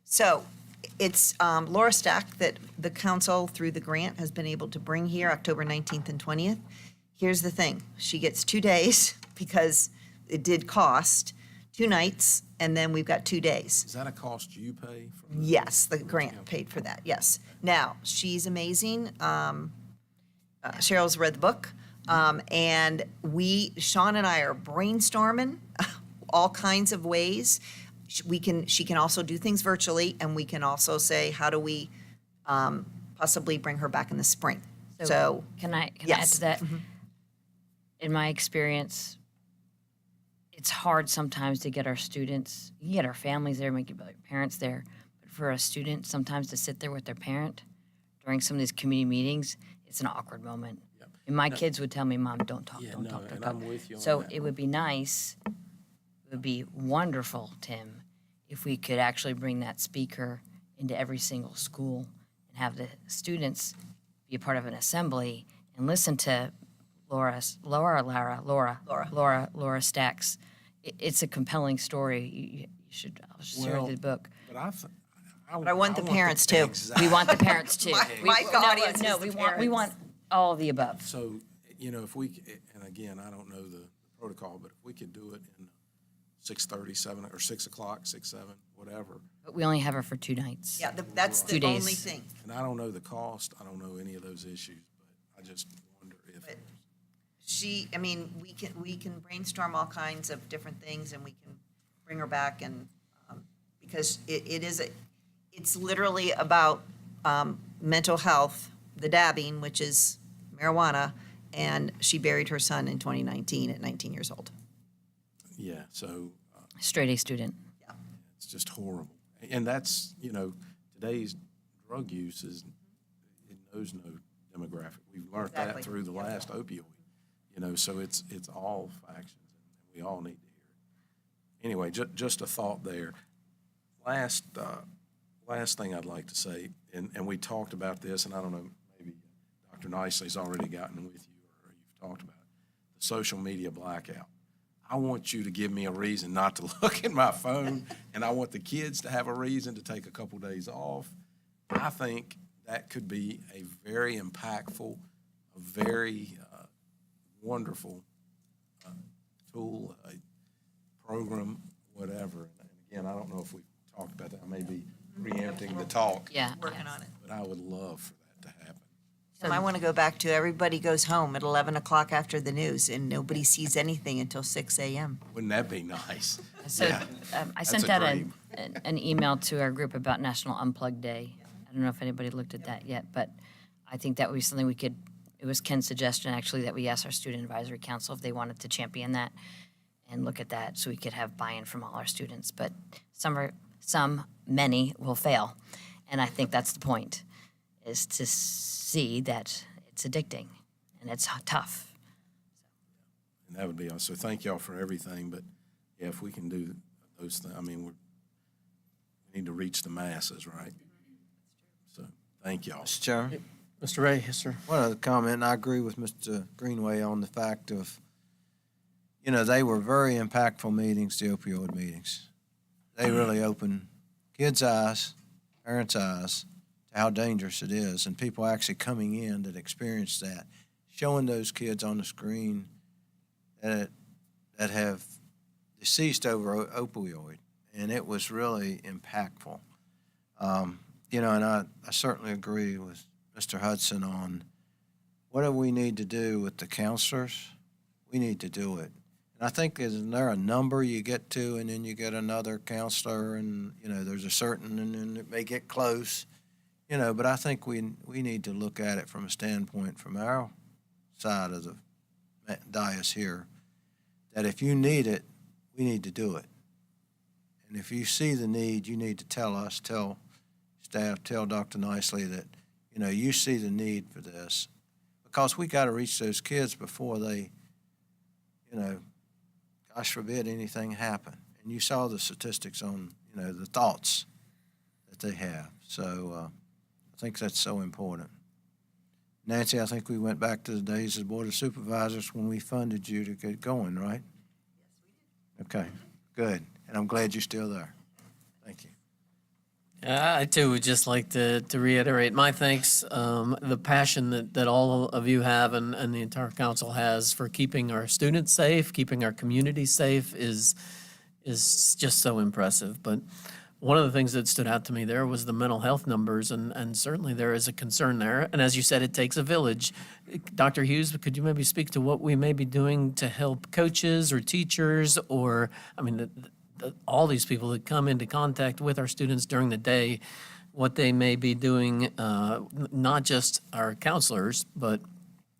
So it's Laura Stack that the council, through the grant, has been able to bring here October 19th and 20th. Here's the thing. She gets 2 days because it did cost 2 nights, and then we've got 2 days. Is that a cost you pay? Yes, the grant paid for that, yes. Now, she's amazing. Cheryl's read the book. And Sean and I are brainstorming all kinds of ways. She can also do things virtually, and we can also say, how do we possibly bring her back in the spring? So, Can I add yes. to that? In my experience, it's hard sometimes to get our students, you can get our families there, make your parents there, but for a student sometimes to sit there with their parent during some of these community meetings, it's an awkward moment. And my kids would tell me, Mom, don't talk, Yeah, don't no, talk, don't and talk. I'm with you on So that. it would be nice, it would be wonderful, Tim, if we could actually bring that speaker into every single school and have the students be a part of an assembly and listen to Laura Stacks. It's a compelling story. You should, I'll share Well, the book. But But I want the parents too. Exactly. We want the parents too. My audience No, is the we want all of the above. So, if we, and again, I don't know the protocol, but if we could do it in 6:30, 7, or 6 o'clock, 6, 7, whatever. But we only have her for 2 nights. Yeah, that's 2 the days. only thing. And I don't know the cost, I don't know any of those issues, but I just wonder if. We can brainstorm all kinds of different things, and we can bring her back, and, because it's literally about, mental health, the dabbing, which is marijuana, and she buried her son in 2019 at 19 years old. Yeah, so Straight A student. it's just horrible. And that's, today's drug use it knows no demographic. We've learned Exactly. that through the last opioid, so it's all factions, and we all need to hear it. Anyway, just a thought there. Last thing I'd like to say, and we talked about this, and I don't know, maybe Dr. Nicely's already gotten with you or you've talked about it, the social media blackout. I want you to give me a reason not to look at my phone, and I want the kids to have a reason to take a couple days off. I think that could be a very impactful, a very wonderful tool, a program, whatever. And again, I don't know if we've talked about that. I may be preempting the talk. Yeah. Working on it. But I would love for that to happen. And I want to go back to everybody goes home at 11 o'clock after the news, and nobody sees anything until 6 a.m. Wouldn't that be nice? So Yeah. I That's sent a out dream. an email to our group about National Unplugged Day. I don't know if anybody looked at that yet, but I think that would be something we could, it was Ken's suggestion actually that we ask our Student Advisory Council if they wanted to champion that and look at that so we could have buy-in from all our students. But many will fail. And I think that's the point, is to see that it's addicting and it's tough. And that would be awesome. So thank y'all for everything, but yeah, if we can do those things, we need to reach the masses, right? So, thank y'all. Mr. Chairman, Mr. Ray, yes, sir. one other comment, and I agree with Mr. Greenway on the fact of, they were very impactful meetings, the opioid meetings. They really opened kids' eyes, parents' eyes to how dangerous it is, and people actually coming in that experienced that, showing those kids on the screen that have deceased over opioid, and it was really impactful. And I certainly agree with Mr. Hudson on what do we need to do with the counselors? We need to do it. And I think isn't there a number you get to, and then you get another counselor, and, there's a certain, and then it may get close, but I think we need to look at it from a standpoint from our side of the dais here, that if you need it, we need to do it. And if you see the need, you need to tell us, tell staff, tell Dr. Nicely that, you see the need for this. Because we got to reach those kids before they, gosh forbid anything happen. And you saw the statistics on, the thoughts that they have. So I think that's so important. Nancy, I think we went back to the days of the Board of Supervisors when we funded you to get going, right? Yes, we did. Okay, good. And I'm glad you're still there. Thank you. I too would just like to reiterate my thanks, the passion that all of you have and the entire council has for keeping our students safe, keeping our community safe is just so impressive. But one of the things that stood out to me there was the mental health numbers, and certainly there is a concern there. And as you said, it takes a village. Dr. Hughes, could you maybe speak to what we may be doing to help coaches or teachers or, all these people that come into contact with our students during the day, what they may be doing, not just our counselors, but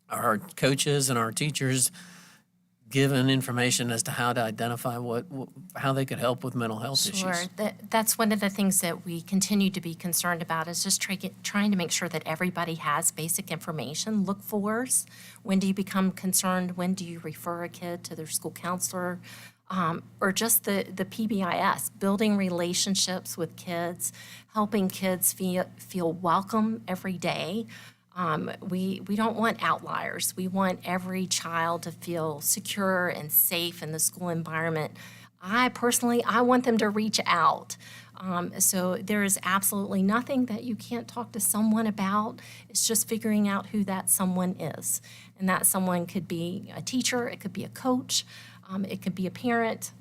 our coaches and our teachers given information as to how to identify how they could help with mental health Sure. issues? That's one of the things that we continue to be concerned about is just trying to make sure that everybody has basic information. Look fors. When do you become concerned? When do you refer a kid to their school counselor? Or just the PBIS, building relationships with kids, helping kids feel welcome every day. We don't want outliers. We want every child to feel secure and safe in the school environment. I want them to reach out. So there is absolutely nothing that you can't talk to someone about. It's just figuring out who that someone is. And that someone could be a teacher, it could be a coach, it could be a parent.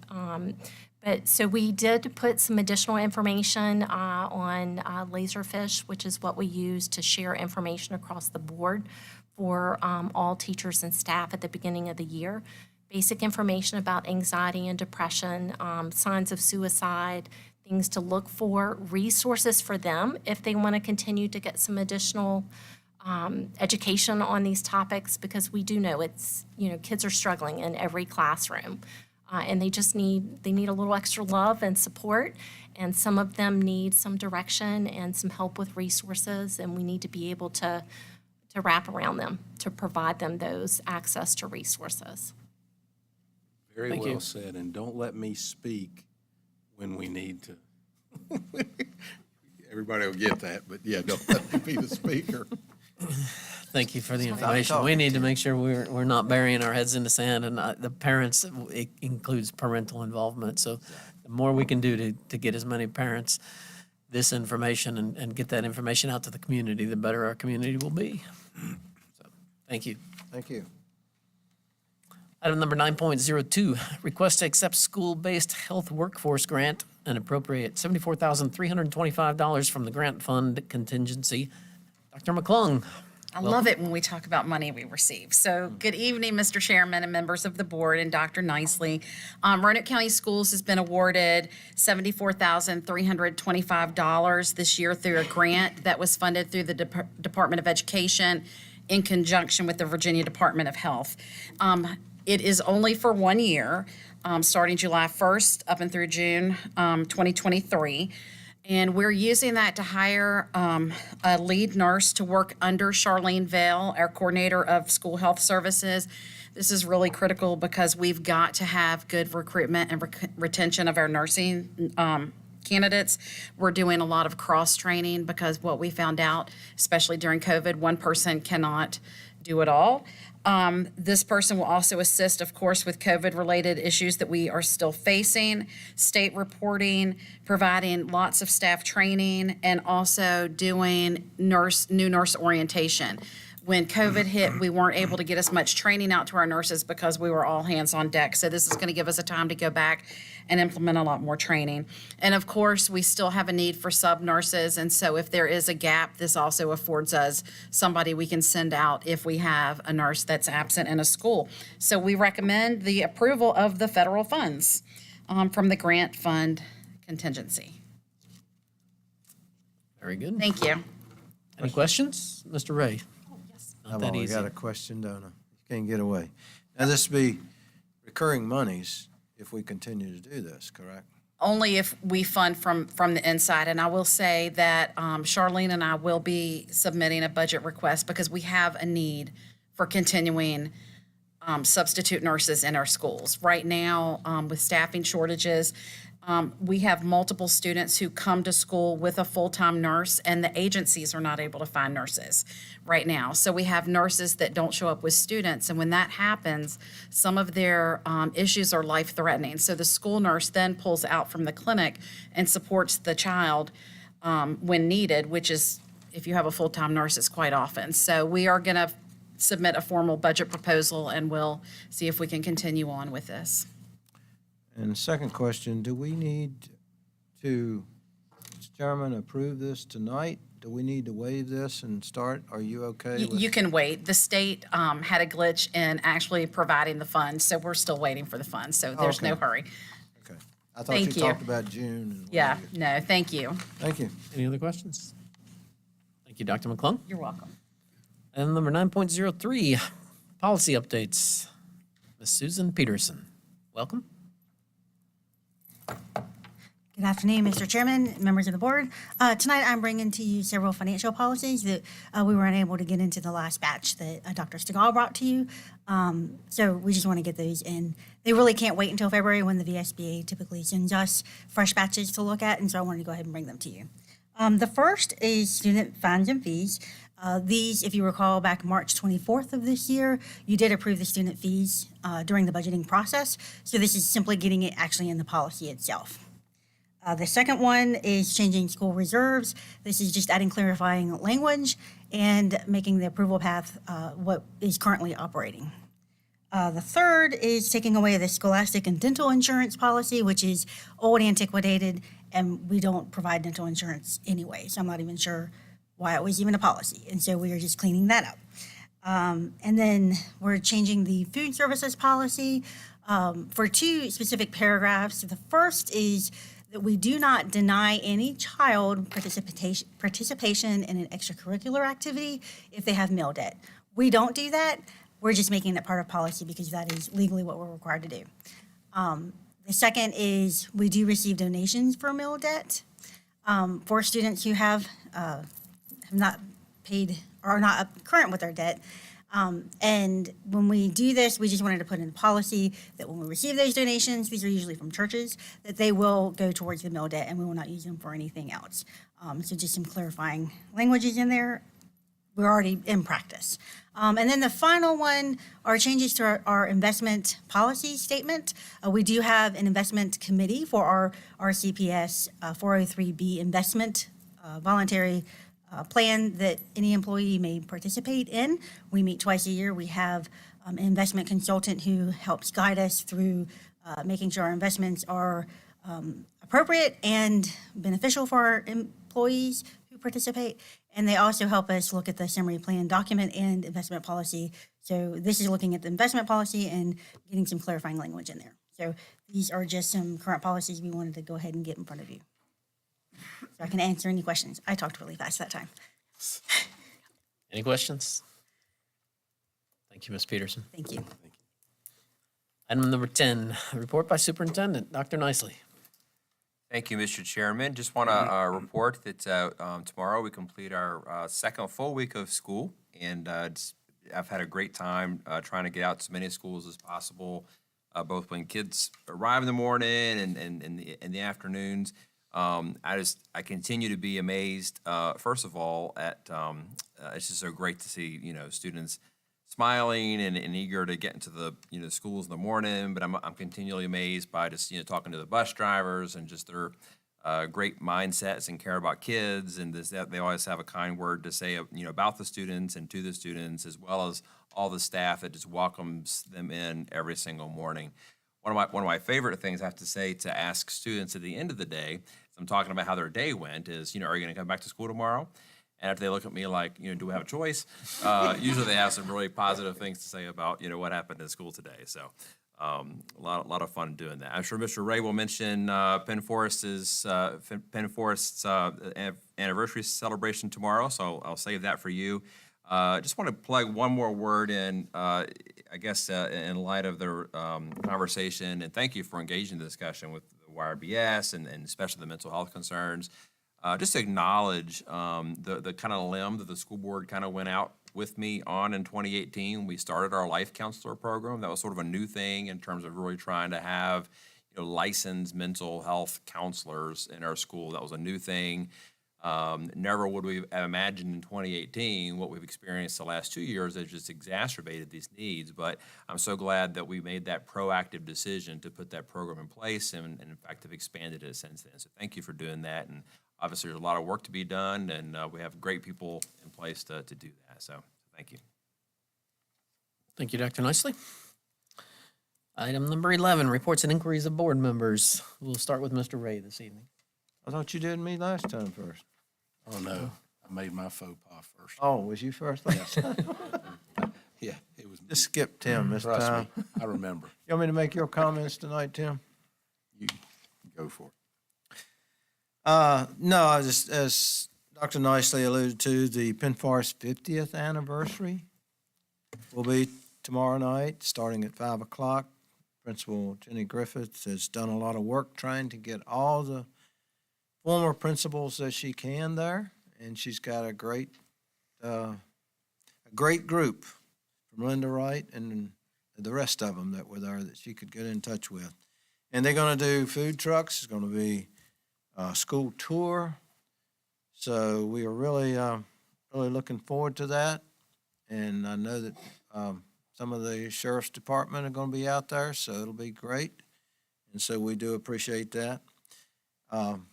But so we did put some additional information on Laserfish, which is what we use to share information across the board for all teachers and staff at the beginning of the year. Basic information about anxiety and depression, signs of suicide, things to look for, resources for them if they want to continue to get some additional education on these topics, because we do know kids are struggling in every classroom. And they need a little extra love and support, and some of them need some direction and some help with resources, and we need to be able to wrap around them, to provide them those access to resources. Very Thank well you. said, and don't let me speak when we need to. Everybody will get that, but yeah, don't let me be the speaker. Thank you for the information. We need to make sure we're not burying our heads in the sand, and the parents, it includes parental involvement. So the more we can do to get as many parents this information and get that information out to the community, the better our community will be. So, thank you. Thank you. Item number 9.02, request to accept school-based health workforce grant and appropriate $74,325 from the grant fund contingency. Dr. McClung. I love it when we talk about money we receive. So good evening, Mr. Chairman and members of the board and Dr. Nicely. Roanoke County Schools has been awarded $74,325 this year through a grant that was funded through the Department of Education in conjunction with the Virginia Department of Health. It is only for 1 year, starting July 1st up and through June 2023. And we're using that to hire a lead nurse to work under Charlene Vale, our coordinator of school health services. This is really critical because we've got to have good recruitment and retention of our nursing candidates. We're doing a lot of cross-training because what we found out, especially during COVID, one person cannot do it all. This person will also assist, of course, with COVID-related issues that we are still facing, state reporting, providing lots of staff training, and also doing new nurse orientation. When COVID hit, we weren't able to get as much training out to our nurses because we were all hands on deck. So this is going to give us a time to go back and implement a lot more training. And of course, we still have a need for sub-nurses. And so if there is a gap, this also affords us somebody we can send out if we have a nurse that's absent in a school. So we recommend the approval of the federal funds from the grant fund contingency. Very good. Thank you. Any questions? Mr. Ray? Not I've that always easy. got a question, don't I? You can't get away. Now, this will be recurring monies if we continue to do this, correct? Only if we fund from the inside. And I will say that Charlene and I will be submitting a budget request because we have a need for continuing substitute nurses in our schools. Right now, with staffing shortages, we have multiple students who come to school with a full-time nurse, and the agencies are not able to find nurses right now. So we have nurses that don't show up with students, and when that happens, some of their issues are life-threatening. So the school nurse then pulls out from the clinic and supports the child when needed, which is, if you have a full-time nurse, it's quite often. So we are going to submit a formal budget proposal, and we'll see if we can continue on with this. And the second question, do we need to, Mr. Chairman, approve this tonight? Do we need to waive this and start? Are you okay with? You can wait. The state had a glitch in actually providing the funds, so we're still waiting for the funds, so there's no Okay. hurry. Okay. I thought you Thank you. talked about June. and Yeah, whatever. no, thank you. Thank you. Any other questions? Thank you, Dr. McClung. You're welcome. Item number 9.03, policy updates. Ms. Susan Peterson. Welcome. Good afternoon, Mr. Chairman, members of the board. Tonight, I'm bringing to you several financial policies that we were unable to get into the last batch that Dr. Stegall brought to you. So we just want to get those in. They really can't wait until February when the VSBA typically sends us fresh batches to look at, and so I wanted to go ahead and bring them to you. The first is student fines and fees. These, if you recall, back March 24th of this year, you did approve the student fees during the budgeting process. So this is simply getting it actually in the policy itself. The second one is changing school reserves. This is just adding clarifying language and making the approval path what is currently operating. The third is taking away the scholastic and dental insurance policy, which is old, antiquated, and we don't provide dental insurance anyway. So I'm not even sure why it was even a policy. And so we are just cleaning that up. And then we're changing the food services policy for two specific paragraphs. The first is that we do not deny any child participation in an extracurricular activity if they have meal debt. We don't do that. We're just making it part of policy because that is legally what we're required to do. The second is we do receive donations for meal debt for students who have not paid or are not up current with their debt. And when we do this, we just wanted to put in policy that when we receive those donations, these are usually from churches, that they will go towards the meal debt and we will not use them for anything else. So just some clarifying languages in there. We're already in practice. And then the final one are changes to our investment policy statement. We do have an investment committee for our CPS 403B investment voluntary plan that any employee may participate in. We meet twice a year. We have an investment consultant who helps guide us through making sure our investments are appropriate and beneficial for our employees who participate. And they also help us look at the summary plan document and investment policy. So this is looking at the investment policy and getting some clarifying language in there. So these are just some current policies we wanted to go ahead and get in front of you. So I can answer any questions. I talked really fast that time. Any questions? Thank you, Ms. Peterson. Thank you. Item number 10, report by Superintendent, Dr. Nicely. Thank you, Mr. Chairman. Just want to report that tomorrow we complete our second full week of school, and I've had a great time trying to get out to as many schools as possible, both when kids arrive in the morning and in the afternoons. I continue to be amazed, first of all, at it's just so great to see, students smiling and eager to get into the, schools in the morning. But I'm continually amazed by just, talking to the bus drivers and just their great mindsets and care about kids. And that they always have a kind word to say, about the students and to the students, as well as all the staff that just welcomes them in every single morning. One of my favorite things I have to say to ask students at the end of the day, I'm talking about how their day went, is, are you going to come back to school tomorrow? And after they look at me like, do we have a choice? Usually they have some really positive things to say about, what happened at school today. So a lot of fun doing that. I'm sure Mr. Ray will mention Penn Forest's anniversary celebration tomorrow, so I'll save that for you. Just want to plug one more word in, in light of the conversation, and thank you for engaging in the discussion with the YRBS and especially the mental health concerns. Just to acknowledge the kind of limb that the school board kind of went out with me on in 2018. We started our life counselor program. That was sort of a new thing in terms of really trying to have licensed mental health counselors in our school. That was a new thing. Never would we have imagined in 2018 what we've experienced the last 2 years that just exacerbated these needs. But I'm so glad that we made that proactive decision to put that program in place and in fact have expanded it since then. So thank you for doing that. And obviously there's a lot of work to be done, and we have great people in place to do that. So thank you. Thank you, Dr. Nicely. Item number 11, reports and inquiries of board members. We'll start with Mr. Ray this evening. I thought you did me last time first. Oh, no, I made my faux pas first. Oh, was you first last time? Yeah, it was me. Just skip Tim this Trust time. me, I remember. You want me to make your comments tonight, Tim? You go for it. No, as Dr. Nicely alluded to, the Penn Forest 50th anniversary will be tomorrow night, starting at 5 o'clock. Principal Jenny Griffiths has done a lot of work trying to get all the former principals that she can there, and she's got a great group from Linda Wright and the rest of them that were there that she could get in touch with. And they're going to do food trucks. It's going to be a school tour. So we are really, really looking forward to that. And I know that some of the sheriff's department are going to be out there, so it'll be great. And so we do appreciate that. And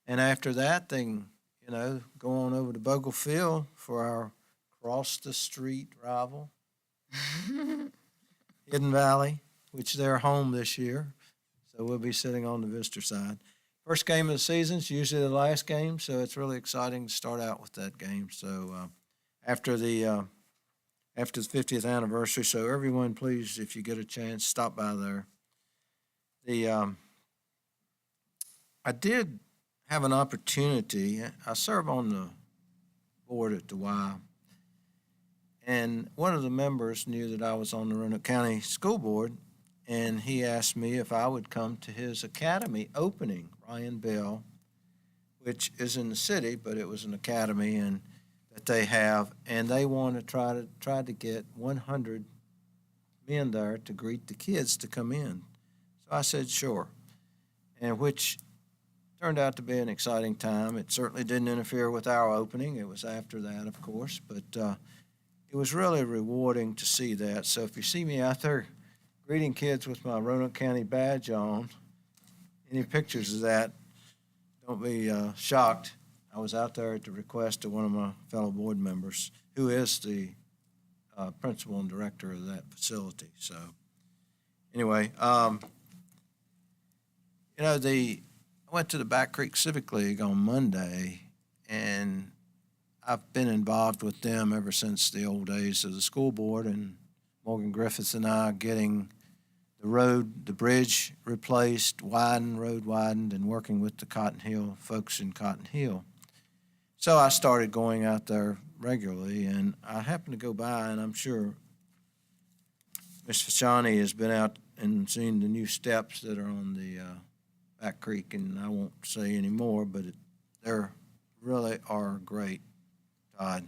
after that, then, go on over to Bogle Field for our cross the street rival, Hidden Valley, which they're home this year. So we'll be sitting on the visitor side. First game of the season is usually the last game, so it's really exciting to start out with that game. So after the 50th anniversary, so everyone, please, if you get a chance, stop by there. I did have an opportunity. I serve on the board at the Y, and one of the members knew that I was on the Roanoke County School Board, and he asked me if I would come to his academy opening, Ryan Bell, which is in the city, but it was an academy and that they have, and they want to try to get 100 men there to greet the kids to come in. So I said sure, and which turned out to be an exciting time. It certainly didn't interfere with our opening. It was after that, of course, but it was really rewarding to see that. So if you see me out there greeting kids with my Roanoke County badge on, any pictures of that, don't be shocked. I was out there at the request of one of my fellow board members, who is the principal and director of that facility. So anyway, I went to the Back Creek Civic League on Monday, and I've been involved with them ever since the old days of the school board, and Morgan Griffiths and I getting the bridge replaced, road widened, and working with the Cotton Hill folks in Cotton Hill. So I started going out there regularly, and I happened to go by, and I'm sure Ms. Fashani has been out and seen the new steps that are on the Back Creek, and I won't say any more, but they really are great, Todd.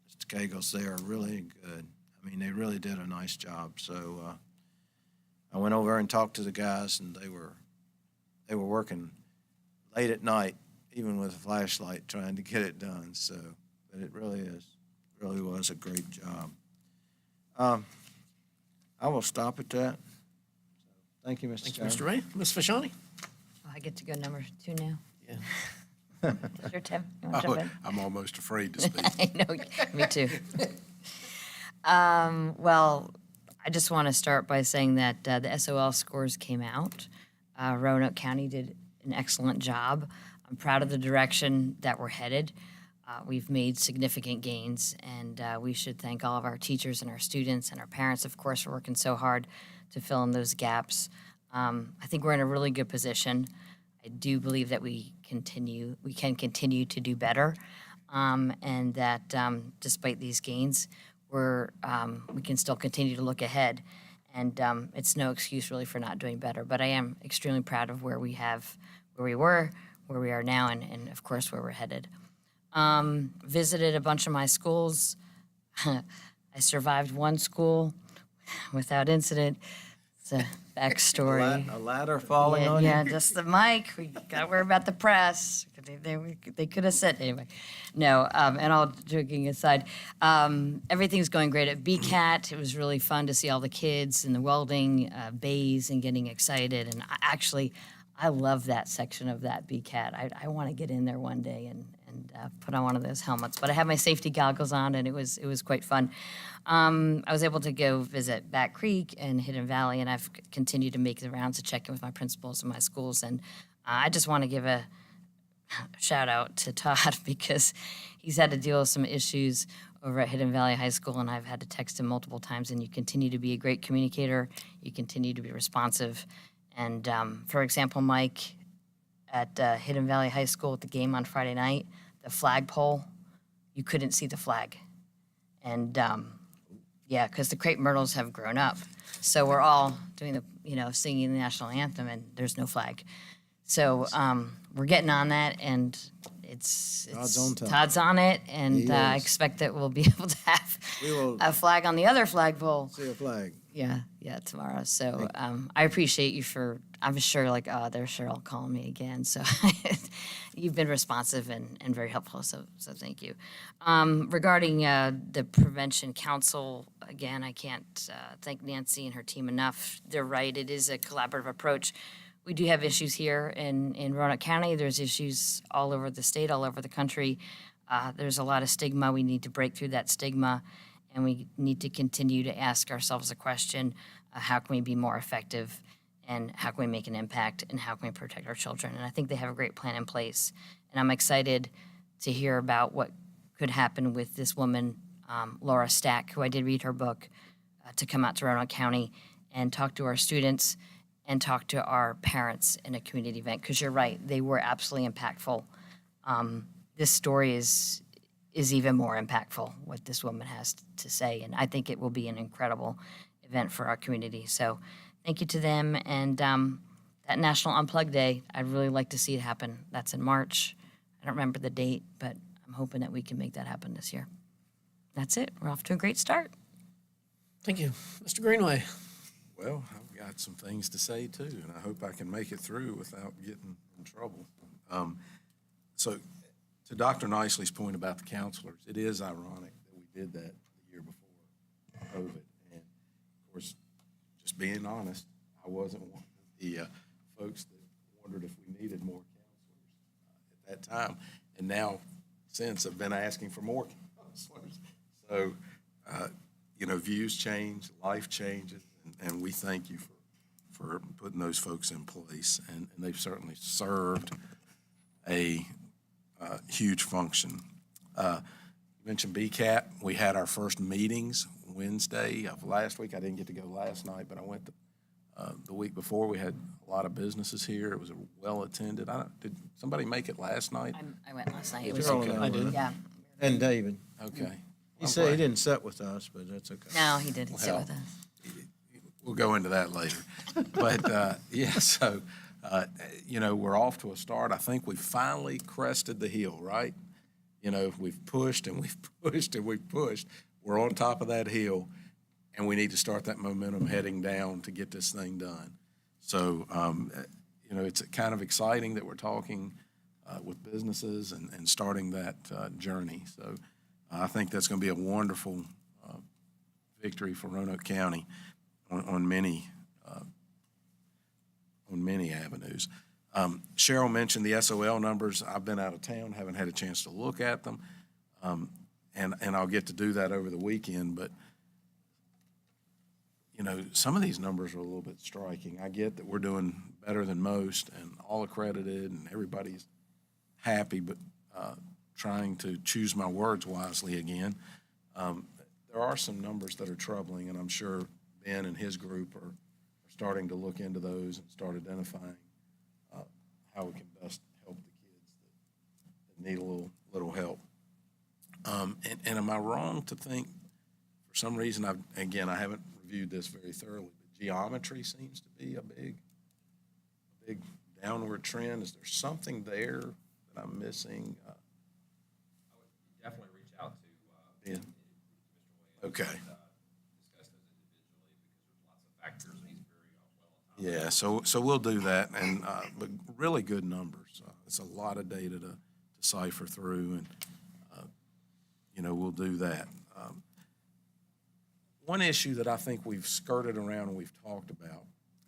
Mr. Kagels, they are really good. I mean, they really did a nice job. So I went over and talked to the guys, and they were working late at night, even with a flashlight, trying to get it done. So, but it really was a great job. I will stop at that. Thank you, Mr. Thank you, Chairman. Mr. Ray. Ms. Fashani? Oh, I get to go number 2 now. Yeah. Is your Tim? You want to jump in? I'm almost afraid to speak. I know, me too. Well, I just want to start by saying that the SOL scores came out. Roanoke County did an excellent job. I'm proud of the direction that we're headed. We've made significant gains, and we should thank all of our teachers and our students and our parents, of course, for working so hard to fill in those gaps. I think we're in a really good position. I do believe that we can continue to do better, and that despite these gains, we can still continue to look ahead. And it's no excuse really for not doing better. But I am extremely proud of where we were, where we are now, and of course where we're headed. Visited a bunch of my schools. I survived one school without incident. It's a backstory. A ladder falling on Yeah, you? just the mic. We got to worry about the press. They could have said anyway. No, and all joking aside, everything's going great at BCAT. It was really fun to see all the kids in the welding bays and getting excited. And I love that section of that BCAT. I want to get in there one day and put on one of those helmets. But I have my safety goggles on, and it was quite fun. I was able to go visit Back Creek and Hidden Valley, and I've continued to make the rounds to check in with my principals in my schools. And I just want to give a shout out to Todd because he's had to deal with some issues over at Hidden Valley High School, and I've had to text him multiple times. And you continue to be a great communicator. You continue to be responsive. And for example, Mike, at Hidden Valley High School at the game on Friday night, the flagpole, you couldn't see the flag. And Yeah, because the crepe myrtles have grown up. So we're all doing the, singing the national anthem, and there's no flag. So we're getting on that, and Todd's on top. Todd's on it, and He I is. expect that we'll be able to have We will a flag on the other flagpole. see a flag. Yeah, tomorrow. So I appreciate you I'm sure there's Cheryl calling me again. So you've been responsive and very helpful. So thank you. Regarding the Prevention Council, again, I can't thank Nancy and her team enough. They're right. It is a collaborative approach. We do have issues here in Roanoke County. There's issues all over the state, all over the country. There's a lot of stigma. We need to break through that stigma. And we need to continue to ask ourselves the question, how can we be more effective, and how can we make an impact, and how can we protect our children? And I think they have a great plan in place. And I'm excited to hear about what could happen with this woman, Laura Stack, who I did read her book, to come out to Roanoke County and talk to our students and talk to our parents in a community event. Because you're right, they were absolutely impactful. This story is even more impactful, what this woman has to say. And I think it will be an incredible event for our community. So thank you to them. And that National Unplugged Day, I'd really like to see it happen. That's in March. I don't remember the date, but I'm hoping that we can make that happen this year. That's it. We're off to a great start. Thank you. Mr. Greenway. Well, I've got some things to say too, and I hope I can make it through without getting in trouble. So to Dr. Nicely's point about the counselors, it is ironic that we did that the year before COVID. And of course, just being honest, I wasn't one of the folks that wondered if we needed more counselors at that time. And now, since, I've been asking for more counselors. So, views change, life changes, and we thank you for putting those folks in place. And they've certainly served a huge function. You mentioned BCAT. We had our first meetings Wednesday of last week. I didn't get to go last night, but I went the week before. We had a lot of businesses here. It was well attended. Did somebody make it last night? I went last night. It was Cheryl and okay. I did. Yeah. And David. Okay. He said he didn't sit with us, but that's okay. No, he didn't sit Well, with us. We'll go into that later. But, so, we're off to a start. I think we finally crested the hill, right? We've pushed and we've pushed and we've pushed. We're on top of that hill, and we need to start that momentum heading down to get this thing done. So, it's kind of exciting that we're talking with businesses and starting that journey. So I think that's going to be a wonderful victory for Roanoke County on many avenues. Cheryl mentioned the SOL numbers. I've been out of town, haven't had a chance to look at them, and I'll get to do that over the weekend. But some of these numbers are a little bit striking. I get that we're doing better than most and all accredited, and everybody's happy, but trying to choose my words wisely again. There are some numbers that are troubling, and I'm sure Ben and his group are starting to look into those and start identifying how we can best help the kids that need a little help. And am I wrong to think, for some reason, I haven't reviewed this very thoroughly, but geometry seems to be a big downward trend. Is there something there that I'm missing? I would definitely reach out to Ben? Okay. discuss those individually because there's lots of factors and he's very well. Yeah, so we'll do that, and but really good numbers. It's a lot of data to cipher through, and we'll do that. One issue that I think we've skirted around and we've talked about,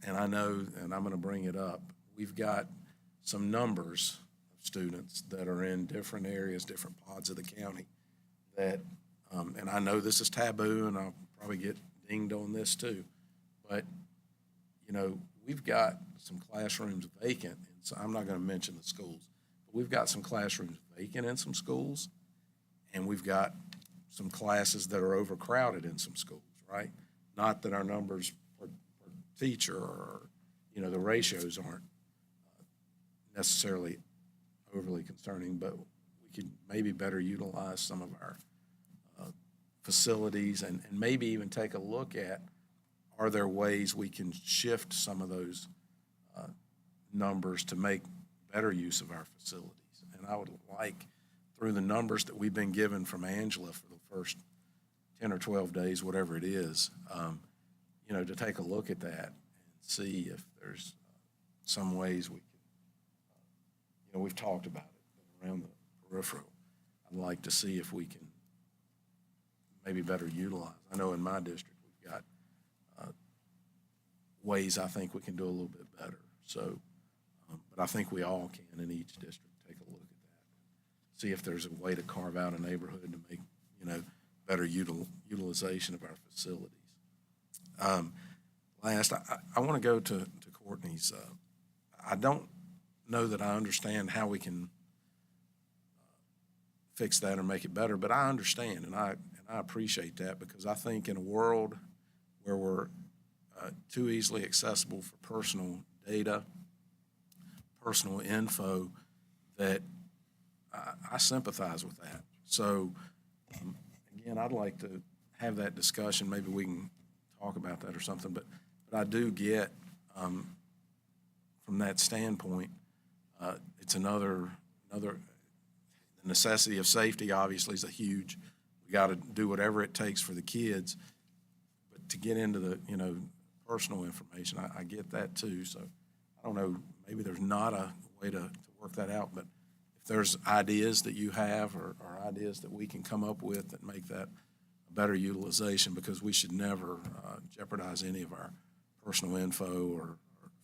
and I know, and I'm going to bring it up, we've got some numbers of students that are in different areas, different pods of the county that, and I know this is taboo, and I'll probably get dinged on this too, but we've got some classrooms vacant, and so I'm not going to mention the schools, but we've got some classrooms vacant in some schools, and we've got some classes that are overcrowded in some schools, right? Not that our numbers per teacher or, the ratios aren't necessarily overly concerning, but we could maybe better utilize some of our facilities and maybe even take a look at, are there ways we can shift some of those numbers to make better use of our facilities? And I would like, through the numbers that we've been given from Angela for the first 10 or 12 days, whatever it is, to take a look at that and see if there's some ways we can, we've talked about it around the peripheral. I'd like to see if we can maybe better utilize. I know in my district, we've got ways I think we can do a little bit better. So, but I think we all can in each district take a look at that. See if there's a way to carve out a neighborhood to make, better utilization of our facilities. Last, I want to go to Courtney's. I don't know that I understand how we can fix that or make it better, but I understand, and I appreciate that, because I think in a world where we're too easily accessible for personal data, personal info, that I sympathize with that. So, again, I'd like to have that discussion. Maybe we can talk about that or something, but I do get, from that standpoint, it's another, the necessity of safety obviously is a huge, we got to do whatever it takes for the kids, but to get into the, personal information, I get that too. So I don't know, maybe there's not a way to work that out, but if there's ideas that you have or ideas that we can come up with that make that a better utilization, because we should never jeopardize any of our personal info or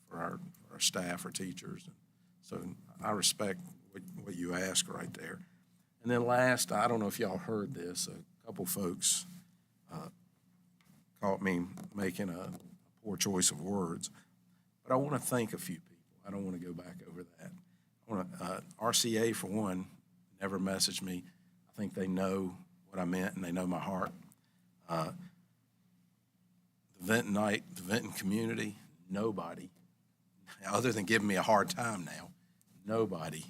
for our staff or teachers. And so I respect what you ask right there. And then last, I don't know if y'all heard this, a couple folks caught me making a poor choice of words, but I want to thank a few people. I don't want to go back over that. I want to, RCA, for one, never messaged me. I think they know what I meant and they know my heart. The Vinton night, the Vinton community, nobody, other than giving me a hard time now, nobody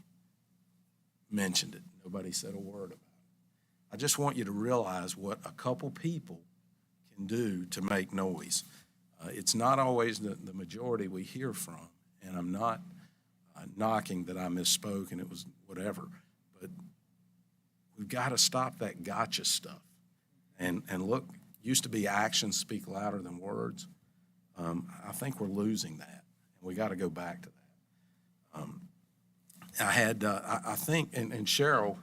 mentioned it. Nobody said a word about it. I just want you to realize what a couple people can do to make noise. It's not always the majority we hear from, and I'm not knocking that I misspoke and it was whatever, but we've got to stop that gotcha stuff. And look, used to be actions speak louder than words. I think we're losing that, and we got to go back to that. I had, I think, and Cheryl,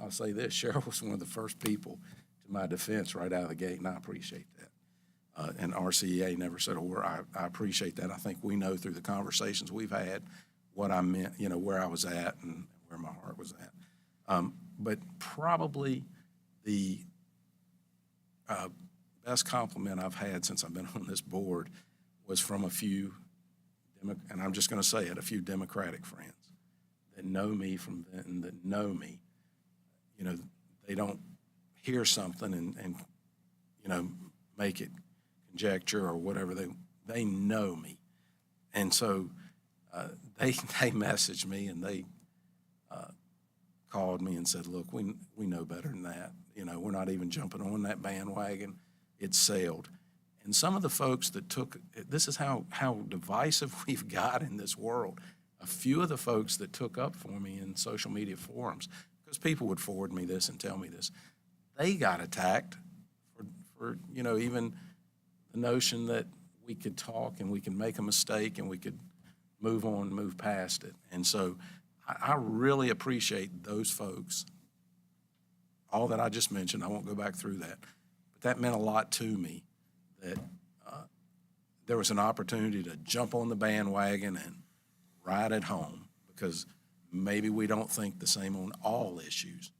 I'll say this, Cheryl was one of the first people to my defense right out of the gate, and I appreciate that. And RCEA never said a word. I appreciate that. I think we know through the conversations we've had what I meant, where I was at and where my heart was at. But probably the best compliment I've had since I've been on this board was from a few, and I'm just going to say it, a few Democratic friends that know me from Vinton, that know me. They don't hear something and make it conjecture or whatever. They know me. And so they messaged me and they called me and said, look, we know better than that. We're not even jumping on that bandwagon. It sailed. And some of the folks that took, this is how divisive we've got in this world. A few of the folks that took up for me in social media forums, because people would forward me this and tell me this, they got attacked for even the notion that we could talk and we can make a mistake and we could move on and move past it. And so I really appreciate those folks. All that I just mentioned, I won't go back through that, but that meant a lot to me, that there was an opportunity to jump on the bandwagon and ride it home, because maybe we don't think the same on all issues,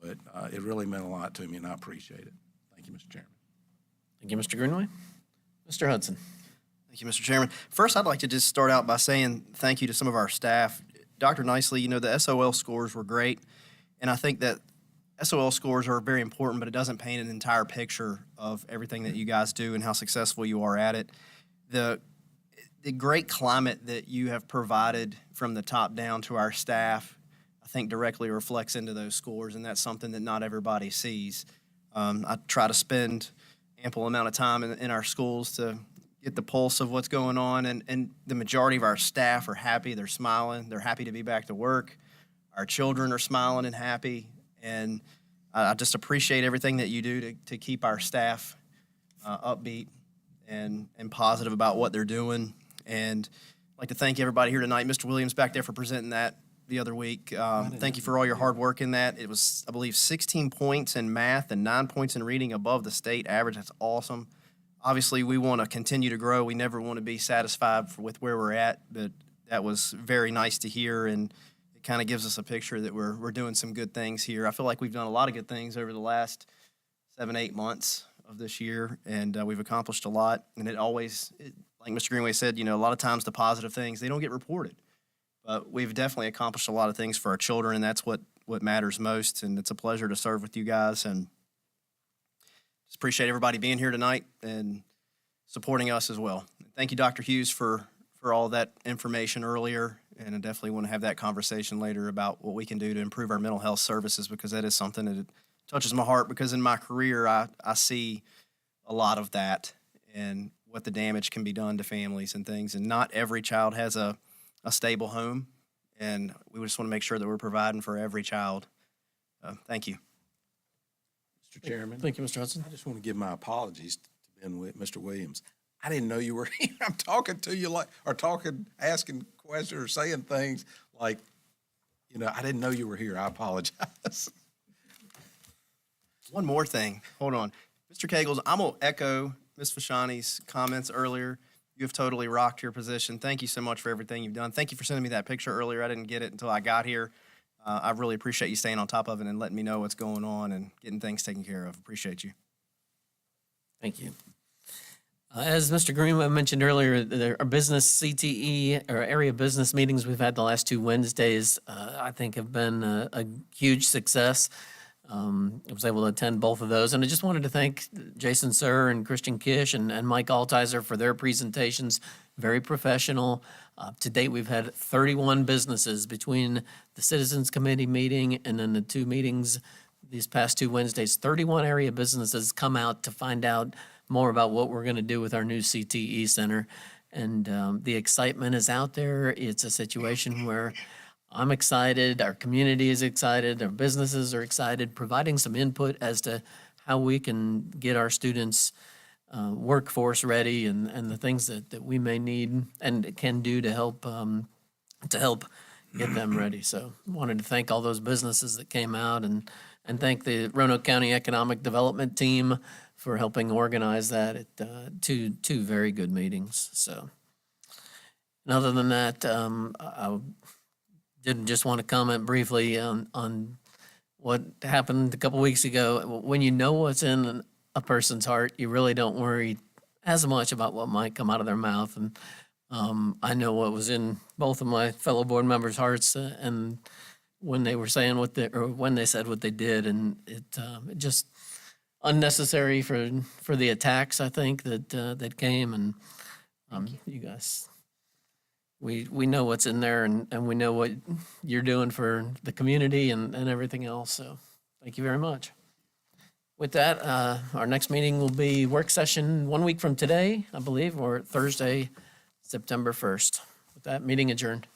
but it really meant a lot to me, and I appreciate it. Thank you, Mr. Chairman. Thank you, Mr. Greenway. Mr. Hudson. Thank you, Mr. Chairman. First, I'd like to just start out by saying thank you to some of our staff. Dr. Nicely, the SOL scores were great, and I think that SOL scores are very important, but it doesn't paint an entire picture of everything that you guys do and how successful you are at it. The great climate that you have provided from the top down to our staff, I think directly reflects into those scores, and that's something that not everybody sees. I try to spend ample amount of time in our schools to get the pulse of what's going on, and the majority of our staff are happy. They're smiling. They're happy to be back to work. Our children are smiling and happy, and I just appreciate everything that you do to keep our staff upbeat and positive about what they're doing. And I'd like to thank everybody here tonight. Mr. Williams back there for presenting that the other week. Thank you for all your hard work in that. It was, I believe, 16 points in math and 9 points in reading above the state average. That's awesome. Obviously, we want to continue to grow. We never want to be satisfied with where we're at, but that was very nice to hear, and it kind of gives us a picture that we're doing some good things here. I feel like we've done a lot of good things over the last 7-8 months of this year, and we've accomplished a lot. And like Mr. Greenway said, a lot of times the positive things, they don't get reported. But we've definitely accomplished a lot of things for our children, and that's what matters most. And it's a pleasure to serve with you guys. And just appreciate everybody being here tonight and supporting us as well. Thank you, Dr. Hughes, for all that information earlier. And I definitely want to have that conversation later about what we can do to improve our mental health services, because that is something that touches my heart, because in my career, I see a lot of that and what the damage can be done to families and things. And not every child has a stable home, and we just want to make sure that we're providing for every child. Thank you. Mr. Chairman. Thank you, Mr. Hudson. I just want to give my apologies to Mr. Williams. I didn't know you were here. I'm talking to you asking questions or saying things like, I didn't know you were here. I apologize. One more thing. Hold on. Mr. Kegels, I'm going to echo Ms. Fashani's comments earlier. You have totally rocked your position. Thank you so much for everything you've done. Thank you for sending me that picture earlier. I didn't get it until I got here. I really appreciate you staying on top of it and letting me know what's going on and getting things taken care of. Appreciate you. Thank you. As Mr. Greenway mentioned earlier, there are business CTE or area business meetings we've had the last 2 Wednesdays, I think have been a huge success. I was able to attend both of those, and I just wanted to thank Jason Sir and Christian Kish and Mike Altizer for their presentations. Very professional. To date, we've had 31 businesses between the Citizens Committee meeting and then the 2 meetings these past 2 Wednesdays. 31 area businesses come out to find out more about what we're going to do with our new CTE center, and the excitement is out there. It's a situation where I'm excited, our community is excited, our businesses are excited, providing some input as to how we can get our students' workforce ready and the things that we may need and can do to help get them ready. So wanted to thank all those businesses that came out and thank the Roanoke County Economic Development team for helping organize that at two very good meetings. So, and other than that, I did just want to comment briefly on what happened a couple weeks ago. When you know what's in a person's heart, you really don't worry as much about what might come out of their mouth. And I know what was in both of my fellow board members' hearts, and when they were saying when they said what they did, and it just unnecessary for the attacks, I think, that came. And you guys, we know what's in there, and we know what you're doing for the community and everything else. So thank you very much. With that, our next meeting will be work session 1 week from today, I believe, or Thursday, September 1st. With that, meeting adjourned.